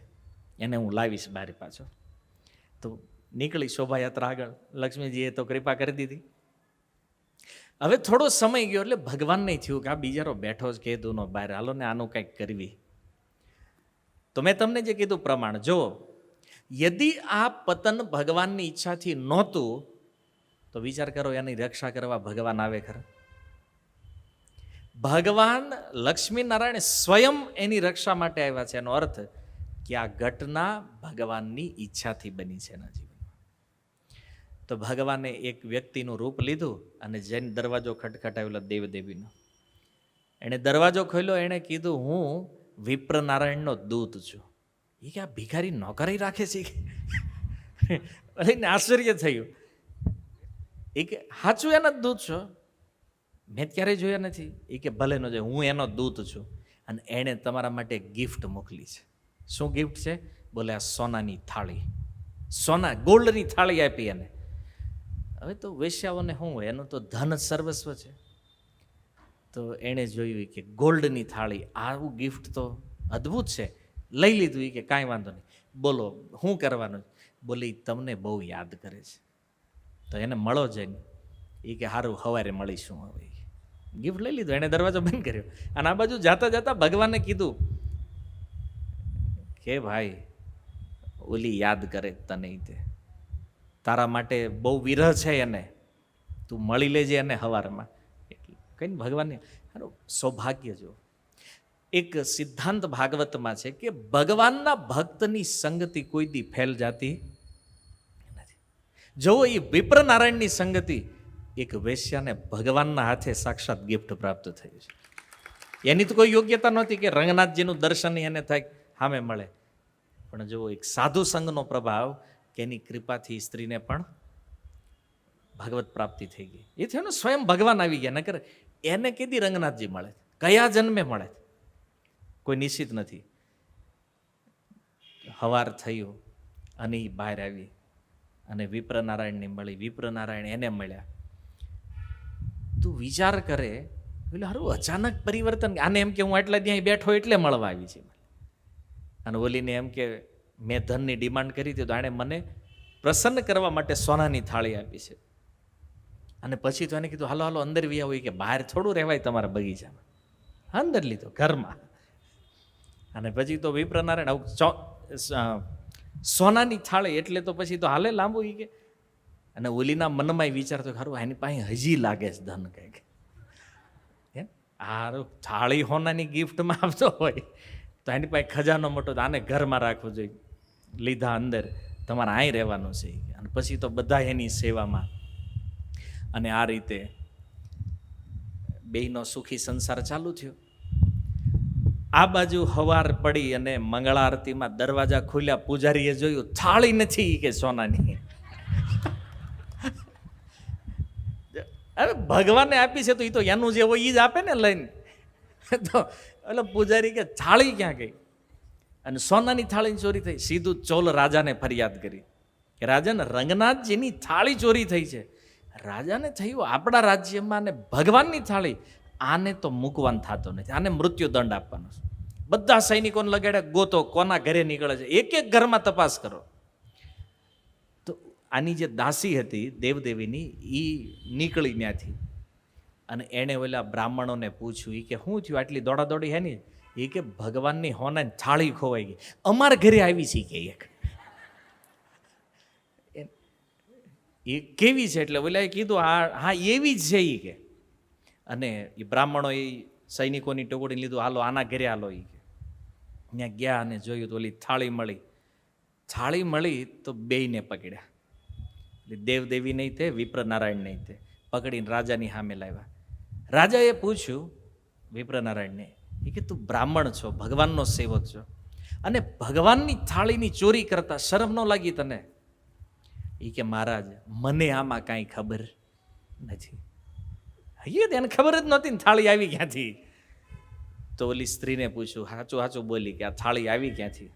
Speaker 1: એને હું લાવીશ બહાર પાછો. તો નીકળી શોભાયાત્રા આગળ. લક્ષ્મીજીએ તો કૃપા કરી દીધી. હવે થોડો સમય ગયો એટલે ભગવાનને થયું કે આ બિચારો બેઠો જ કીધું નો બહાર, હાલો ને આનું કંઈક કરવી. તો મેં તમને જે કીધું પ્રમાણ, જો યદિ આ પતન ભગવાનની ઈચ્છાથી નહોતું તો વિચાર કરો, એની રક્ષા કરવા ભગવાન આવે ખરા? ભગવાન લક્ષ્મીનારાયણ સ્વયં એની રક્ષા માટે આવ્યા છે. એનો અર્થ કે આ ઘટના ભગવાનની ઈચ્છાથી બની છે એના જીવનમાં. તો ભગવાને એક વ્યક્તિનું રૂપ લીધું અને જૈન દરવાજો ખટખટાવેલો દેવદેવીનો. એણે દરવાજો ખોલ્યો, એણે કીધું, હું વિપ્રનારાયણનો દૂત છું. એ કે આ ભિખારી નોકરી રાખે છે? એને આશ્ચર્ય થયું. એ કે સાચું એનો જ દૂત છો? મેં ક્યારેય જોયા નથી. એ કે ભલે ન જોઈએ, હું એનો દૂત છું અને એણે તમારા માટે ગિફ્ટ મોકલી છે. શું ગિફ્ટ છે? બોલે આ સોનાની થાળી, સોના ગોલ્ડની થાળી આપી એને. હવે તો વેશ્યાઓને શું હોય, એનું તો ધન સર્વસ્વ છે. તો એણે જોયું કે ગોલ્ડની થાળી, આવું ગિફ્ટ તો અદ્ભુત છે, લઈ લીધું. એ કે કાંઈ વાંધો નહીં, બોલો શું કરવાનું? બોલે તમને બહુ યાદ કરે છે, તો એને મળો જઈને. એ કે સારું, સવારે મળીશું. હવે ગિફ્ટ લઈ લીધું, એણે દરવાજો બંધ કર્યો. અને આ બાજુ જાતા જાતા ભગવાનને કીધું કે ભાઈ, ઓલી યાદ કરે તને, તે તારા માટે બહુ વિરહ છે એને, તું મળી લેજે એને સવારમાં. એટલે કઈ ભગવાનને સારું સૌભાગ્ય. જો એક સિદ્ધાંત ભાગવતમાં છે કે ભગવાનના ભક્તની સંગતિ કોઈ દી ફેલ જાતી નથી. જો એ વિપ્રનારાયણની સંગતિ, એક વેશ્યાને ભગવાનના હાથે સાક્ષાત ગિફ્ટ પ્રાપ્ત થયું છે. એની તો કોઈ યોગ્યતા નહોતી કે રંગનાથજીનું દર્શન એને થાય, સામે મળે. પણ જો એક સાધુ સંઘનો પ્રભાવ, કે એની કૃપાથી સ્ત્રીને પણ ભગવત પ્રાપ્તિ થઈ ગઈ. એ થયું ને, સ્વયં ભગવાન આવી ગયા. નકર એને કીધી રંગનાથજી મળે, કયા જન્મે મળે, કોઈ નિશ્ચિત નથી. હવાર થયું અને એ બહાર આવી અને વિપ્રનારાયણને મળી. વિપ્રનારાયણ એને મળ્યા. તું વિચાર કરે, એટલે હારું અચાનક પરિવર્તન. આને એમ કે હું એટલા ત્યાં બેઠો એટલે મળવા આવી છે. અને ઓલીને એમ કે મેં ધનની ડિમાન્ડ કરી હતી, તો આણે મને પ્રસન્ન કરવા માટે સોનાની થાળી આપી છે. અને પછી તો એને કીધું, હાલો હાલો અંદર વી આવો. કે બહાર થોડું રહેવાય તમારા બગીચામાં. અંદર લીધો ઘરમાં. અને પછી તો વિપ્રનારાયણ સોનાની થાળી એટલે તો પછી તો હાલે લાંબુ. એ કે અને ઓલીના મનમાં વિચારતો, ખરું એની પાસે હજી લાગે છે ધન કંઈક. આ થાળી હોનાની ગિફ્ટમાં આપતો હોય તો એની પાસે ખજાનો મોટો, આને ઘરમાં રાખવું જોઈએ. લીધા અંદર, તમારે અહીં રહેવાનું છે. અને પછી તો બધા એની સેવામાં. અને આ રીતે બેયનો સુખી સંસાર ચાલુ થયો. આ બાજુ હવાર પડી અને મંગળા આરતીમાં દરવાજા ખુલ્યા, પૂજારીએ જોયું થાળી નથી કે સોનાની. હવે ભગવાને આપી છે તો એ તો એનું જે હોય એ જ આપે ને લઈને. તો એટલે પૂજારી કે થાળી ક્યાં ગઈ? અને સોનાની થાળીની ચોરી થઈ. સીધું ચોલ રાજાને ફરિયાદ કરી કે રાજાને રંગનાથજીની થાળી ચોરી થઈ છે. રાજાને થયું આપણા રાજ્યમાં ને ભગવાનની થાળી, આને તો મૂકવાનું થતો નથી, આને મૃત્યુ દંડ આપવાનો છે. બધા સૈનિકોને લગાડ્યા, ગોતો કોના ઘરે નીકળે છે, એક એક ઘરમાં તપાસ કરો. તો આની જે દાસી હતી દેવદેવીની, એ નીકળી ત્યાંથી અને એણે ઓલા બ્રાહ્મણોને પૂછ્યું, એ કે શું થયું આટલી દોડાદોડી હે ને? એ કે ભગવાનની હોને થાળી ખોવાઈ ગઈ, અમારા ઘરે આવી છે કે એક. એ કેવી છે? એટલે ઓલાએ કીધું હા એવી જ છે એ કે. અને એ બ્રાહ્મણો એ સૈનિકોની ટુકડી લીધું, હાલો આના ઘરે હાલો. એ કે ત્યાં ગયા અને જોયું તો ઓલી થાળી મળી તો બેયને પકડ્યા. એટલે દેવદેવી નહીં તે, વિપ્રનારાયણ નહીં તે, પકડીને રાજાની સામે લાવ્યા. રાજાએ પૂછ્યું વિપ્રનારાયણને, એ કે તું બ્રાહ્મણ છો, ભગવાનનો સેવક છો, અને ભગવાનની થાળીની ચોરી કરતા શરમ ન લાગી તને? એ કે મહારાજ મને આમાં કાંઈ ખબર નથી. હૈયે તેને ખબર જ નહોતી ને થાળી આવી ક્યાંથી. તો ઓલી સ્ત્રીને પૂછ્યું, સાચું બોલી કે આ થાળી આવી ક્યાંથી?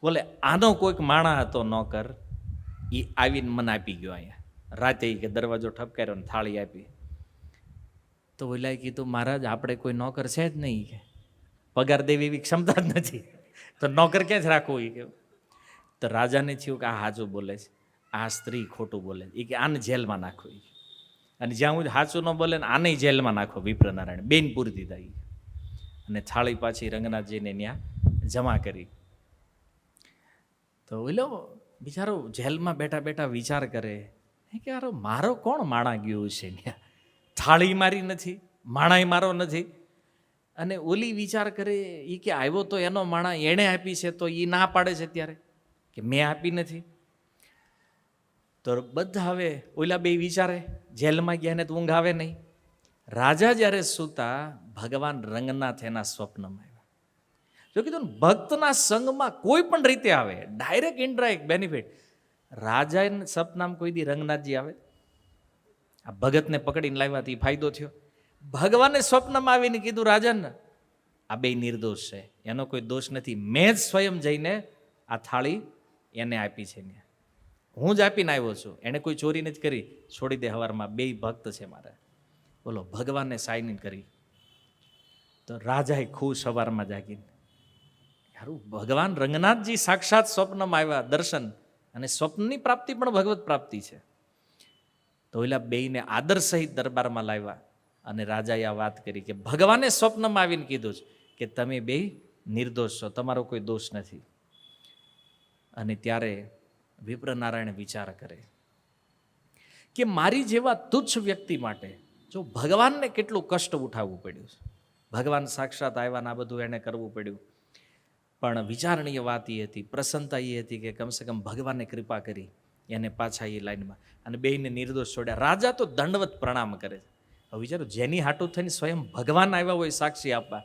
Speaker 1: બોલે આનો કોઈક માણા હતો નોકર, એ આવીને મને આપી ગયો અહીંયા રાતે, કે દરવાજો ઠપકાર્યો ને થાળી આપી. તો ઓલાએ કીધું મહારાજ આપણે કોઈ નોકર છે જ નહીં, કે પગાર દેવી એવી ક્ષમતા જ નથી, તો નોકર ક્યાં જ રાખવું? એ કે તો રાજાને થયું કે આ સાચું બોલે છે, આ સ્ત્રી ખોટું બોલે છે. એ કે આને જેલમાં નાખો. અને જ્યાં હું સાચું ન બોલે ને આને જેલમાં નાખો. વિપ્રનારાયણ બેન પૂરી દીધા. અને થાળી પાછી રંગનાથજીને ત્યાં જમા કરી. તો ઓલો બિચારો જેલમાં બેઠા બેઠા વિચાર કરે કે યાર મારો કોણ માણા ગયું છે ત્યાં? થાળી મારી નથી, માણાય મારો નથી. અને ઓલી વિચાર કરે એ કે આવ્યો તો એનો માણા, એણે આપી છે તો એ ના પાડે છે ત્યારે કે મેં આપી નથી. તો બધા હવે ઓલા બે વિચારે, જેલમાં ગયા ને તો ઊંઘ આવે નહીં. રાજા જ્યારે સૂતા, ભગવાન રંગનાથ એના સ્વપ્નમાં આવ્યા. જો કીધું ને ભક્તના સંગમાં કોઈ પણ રીતે આવે, ડાયરેક્ટ ઇનડાયરેક્ટ બેનિફિટ. રાજા સપનામાં કોઈ દી રંગનાથજી આવે? આ ભગતને પકડીને લાવ્યાથી ફાયદો થયો. ભગવાને સ્વપ્નમાં આવીને કીધું રાજાને આ બે નિર્દોષ છે, એનો કોઈ દોષ નથી, મેં જ સ્વયં જઈને આ થાળી એને આપી છે, હું જ આપીને આવ્યો છું, એને કોઈ ચોરી નથી કરી, છોડી દે, હવારમાં બે ભક્ત છે મારા. બોલો, ભગવાનને સાઈન કરી. તો રાજાએ ખુશ સવારમાં જાગીને, યારું ભગવાન રંગનાથજી સાક્ષાત સ્વપ્નમાં આવ્યા, દર્શન, અને સ્વપ્નની પ્રાપ્તિ પણ ભગવત પ્રાપ્તિ છે. તો ઓલા બેયને આદર સહિત દરબારમાં લાવ્યા અને રાજાએ આ વાત કરી કે ભગવાને સ્વપ્નમાં આવીને કીધું છે કે તમે બે નિર્દોષ છો, તમારો કોઈ દોષ નથી. અને ત્યારે વિપ્રનારાયણ વિચાર કરે કે મારી જેવા તુચ્છ વ્યક્તિ માટે જો ભગવાનને કેટલું કષ્ટ ઉઠાવવું પડ્યું છે. ભગવાન સાક્ષાત આવ્યા ને આ બધું એને કરવું પડ્યું. પણ વિચારણીય વાત એ હતી, પ્રસન્નતા એ હતી કે કમસે કમ ભગવાનને કૃપા કરી એને પાછા એ લાઈનમાં, અને બેયને નિર્દોષ છોડ્યા. રાજા તો દંડવત પ્રણામ કરે છે. હવે વિચારો, જેની હાટું થઈને સ્વયં ભગવાન આવ્યા હોય સાક્ષી આપવા,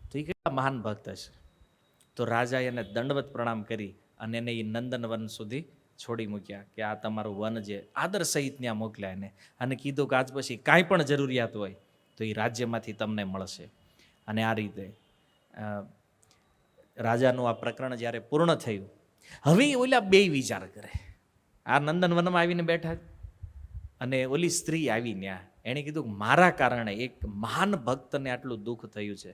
Speaker 1: તો એ કેટલા મહાન ભક્ત હશે. તો રાજાએ એને દંડવત પ્રણામ કરી અને એને એ નંદનવન સુધી છોડી મૂક્યા કે આ તમારું વન જે આદર સહિત ત્યાં મોકલ્યા એને, અને કીધું કે આજ પછી કાંઈ પણ જરૂરિયાત હોય તો એ રાજ્યમાંથી તમને મળશે. અને આ રીતે રાજાનું આ પ્રકરણ જ્યારે પૂર્ણ થયું, હવે ઓલા બે વિચાર કરે. આ નંદનવનમાં આવીને બેઠા અને ઓલી સ્ત્રી આવી ત્યાં, એણે કીધું મારા કારણે એક મહાન ભક્તને આટલું દુઃખ થયું છે,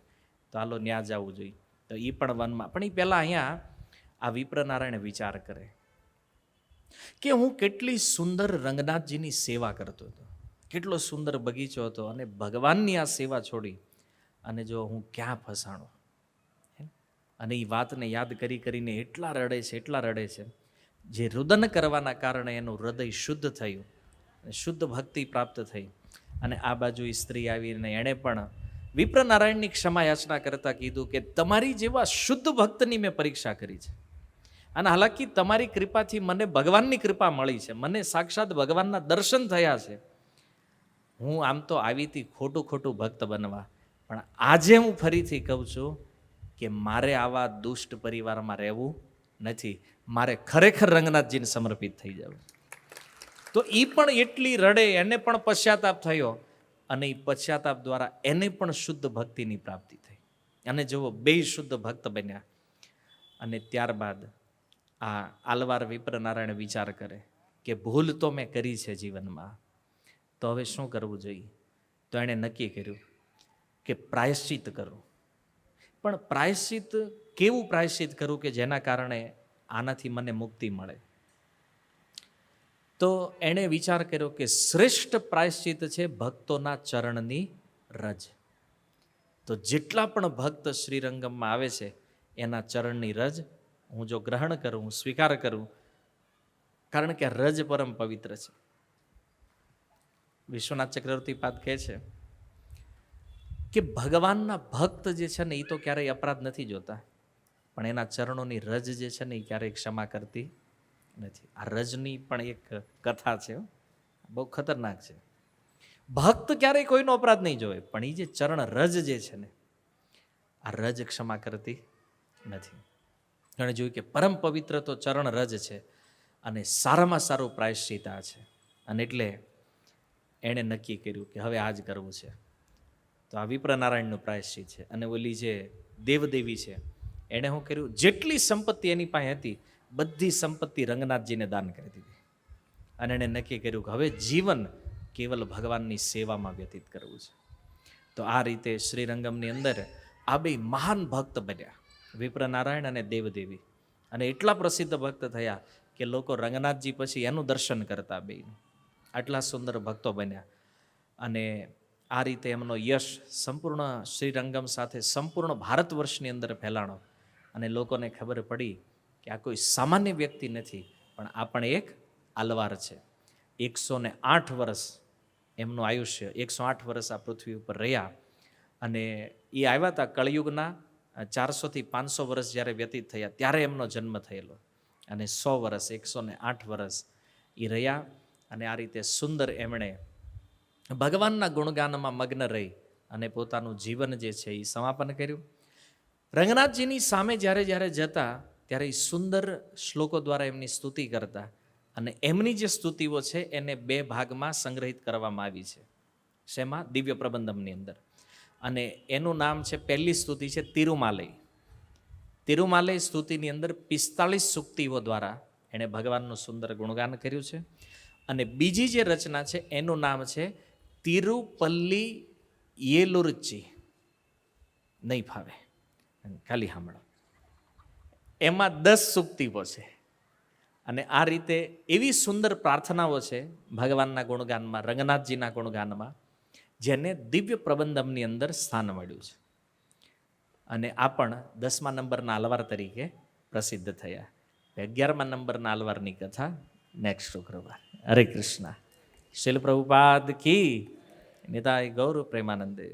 Speaker 1: તો હાલો ન્યા જવું જોઈએ. તો એ પણ વનમાં, પણ એ પહેલાં અહીંયા આ વિપ્રનારાયણ વિચાર કરે કે હું કેટલી સુંદર રંગનાથજીની સેવા કરતો હતો, કેટલો સુંદર બગીચો હતો, અને ભગવાનની આ સેવા છોડી અને જો હું ક્યાં ફસાણો. અને એ વાતને યાદ કરીને એટલા રડે છે. જે રુદન કરવાના કારણે એનું હૃદય શુદ્ધ થયું, શુદ્ધ ભક્તિ પ્રાપ્ત થઈ. અને આ બાજુ એ સ્ત્રી આવીને એણે પણ વિપ્રનારાયણની ક્ષમા યાચના કરતા કીધું કે તમારી જેવા શુદ્ધ ભક્તની મેં પરીક્ષા કરી છે, અને હાલાકી તમારી કૃપાથી મને ભગવાનની કૃપા મળી છે, મને સાક્ષાત ભગવાનના દર્શન થયા છે. હું આમ તો આવી હતી ખોટું ભક્ત બનવા, પણ આજે હું ફરીથી કહું છું કે મારે આવા દુષ્ટ પરિવારમાં રહેવું નથી, મારે ખરેખર રંગનાથજીને સમર્પિત થઈ જવું. તો એ પણ એટલી રડે, એને પણ પશ્ચાતાપ થયો, અને એ પશ્ચાતાપ દ્વારા એને પણ શુદ્ધ ભક્તિની પ્રાપ્તિ થઈ. અને જુઓ, બે શુદ્ધ ભક્ત બન્યા. અને ત્યારબાદ આ આલવાર વિપ્રનારાયણ વિચાર કરે કે ભૂલ તો મેં કરી છે જીવનમાં, તો હવે શું કરવું જોઈએ? તો એણે નક્કી કર્યું કે પ્રાયશ્ચિત કરું. પણ પ્રાયશ્ચિત કેવું પ્રાયશ્ચિત કરું કે જેના કારણે આનાથી મને મુક્તિ મળે? તો એણે વિચાર કર્યો કે શ્રેષ્ઠ પ્રાયશ્ચિત છે ભક્તોના ચરણની રજ. તો જેટલા પણ ભક્ત શ્રીરંગમમાં આવે છે એના ચરણની રજ હું જો ગ્રહણ કરું, હું સ્વીકાર કરું, કારણ કે રજ પરમ પવિત્ર છે. વિશ્વનાથ ચક્રવર્તી પાદ કહે છે કે ભગવાનના ભક્ત જે છે ને એ તો ક્યારેય અપરાધ નથી જોતા, પણ એના ચરણોની રજ જે છે ને એ ક્યારેય ક્ષમા કરતી નથી. આ રજની પણ એક કથા છે, બહુ ખતરનાક છે. ભક્ત ક્યારેય કોઈનો અપરાધ નહીં જોવે, પણ એ જે ચરણ રજ જે છે ને આ રજ ક્ષમા કરતી નથી. એણે જોયું કે પરમ પવિત્ર તો ચરણ રજ છે અને સારામાં સારું પ્રાયશ્ચિત આ છે. અને એટલે એણે નક્કી કર્યું કે હવે આ જ કરવું છે. તો આ વિપ્રનારાયણનું પ્રાયશ્ચિત છે. અને ઓલી જે દેવદેવી છે એણે શું કર્યું, જેટલી સંપત્તિ એની પાસે હતી બધી સંપત્તિ રંગનાથજીને દાન કરી દીધી. અને એણે નક્કી કર્યું કે હવે જીવન કેવલ ભગવાનની સેવામાં વ્યતીત કરવું છે. તો આ રીતે શ્રીરંગમની અંદર આ બે મહાન ભક્ત બન્યા, વિપ્રનારાયણ અને દેવદેવી. અને એટલા પ્રસિદ્ધ ભક્ત થયા કે લોકો રંગનાથજી પછી એનું દર્શન કરતા બે. આટલા સુંદર ભક્તો બન્યા. અને આ રીતે એમનો યશ સંપૂર્ણ શ્રીરંગમ સાથે સંપૂર્ણ ભારત વર્ષની અંદર ફેલાણો. અને લોકોને ખબર પડી કે આ કોઈ સામાન્ય વ્યક્તિ નથી, પણ આ પણ એક આલવાર છે. 108 વર્ષ એમનું આયુષ્ય, 108 વર્ષ આ પૃથ્વી ઉપર રહ્યા. અને એ આવ્યા હતા કળિયુગના 400 થી 500 વર્ષ જ્યારે વ્યતીત થયા ત્યારે એમનો જન્મ થયેલો. અને 100 વર્ષ, 108 વર્ષ એ રહ્યા. અને આ રીતે સુંદર એમણે ભગવાનના ગુણગાનમાં મગ્ન રહી અને પોતાનું જીવન જે છે એ સમાપન કર્યું. રંગનાથજીની સામે જ્યારે જ્યારે જતા ત્યારે એ સુંદર શ્લોકો દ્વારા એમની સ્તુતિ કરતા. અને એમની જે સ્તુતિઓ છે એને 2 ભાગમાં સંગ્રહિત કરવામાં આવી છે. શેમાં? દિવ્ય પ્રબંધમની અંદર. અને એનું નામ છે, પહેલી સ્તુતિ છે તિરુમાલય. તિરુમાલય સ્તુતિની અંદર 45 સૂક્તિઓ દ્વારા એણે ભગવાનનું સુંદર ગુણગાન કર્યું છે. અને બીજી જે રચના છે એનું નામ છે તિરુપલ્લી યેલુરચી. નહીં ફાવે, ખાલી સાંભળો. એમાં 10 સૂક્તિઓ છે. અને આ રીતે એવી સુંદર પ્રાર્થનાઓ છે ભગવાનના ગુણગાનમાં, રંગનાથજીના ગુણગાનમાં, જેને દિવ્ય પ્રબંધમની અંદર સ્થાન મળ્યું છે. અને આ પણ 10મા નંબરના આલવાર તરીકે પ્રસિદ્ધ થયા. 11મા નંબરના આલવારની કથા નેક્સ્ટ શુક્રવાર. હરે કૃષ્ણ. શીલ પ્રભુપાદ કી. નિતાય ગૌર પ્રેમાનંદે.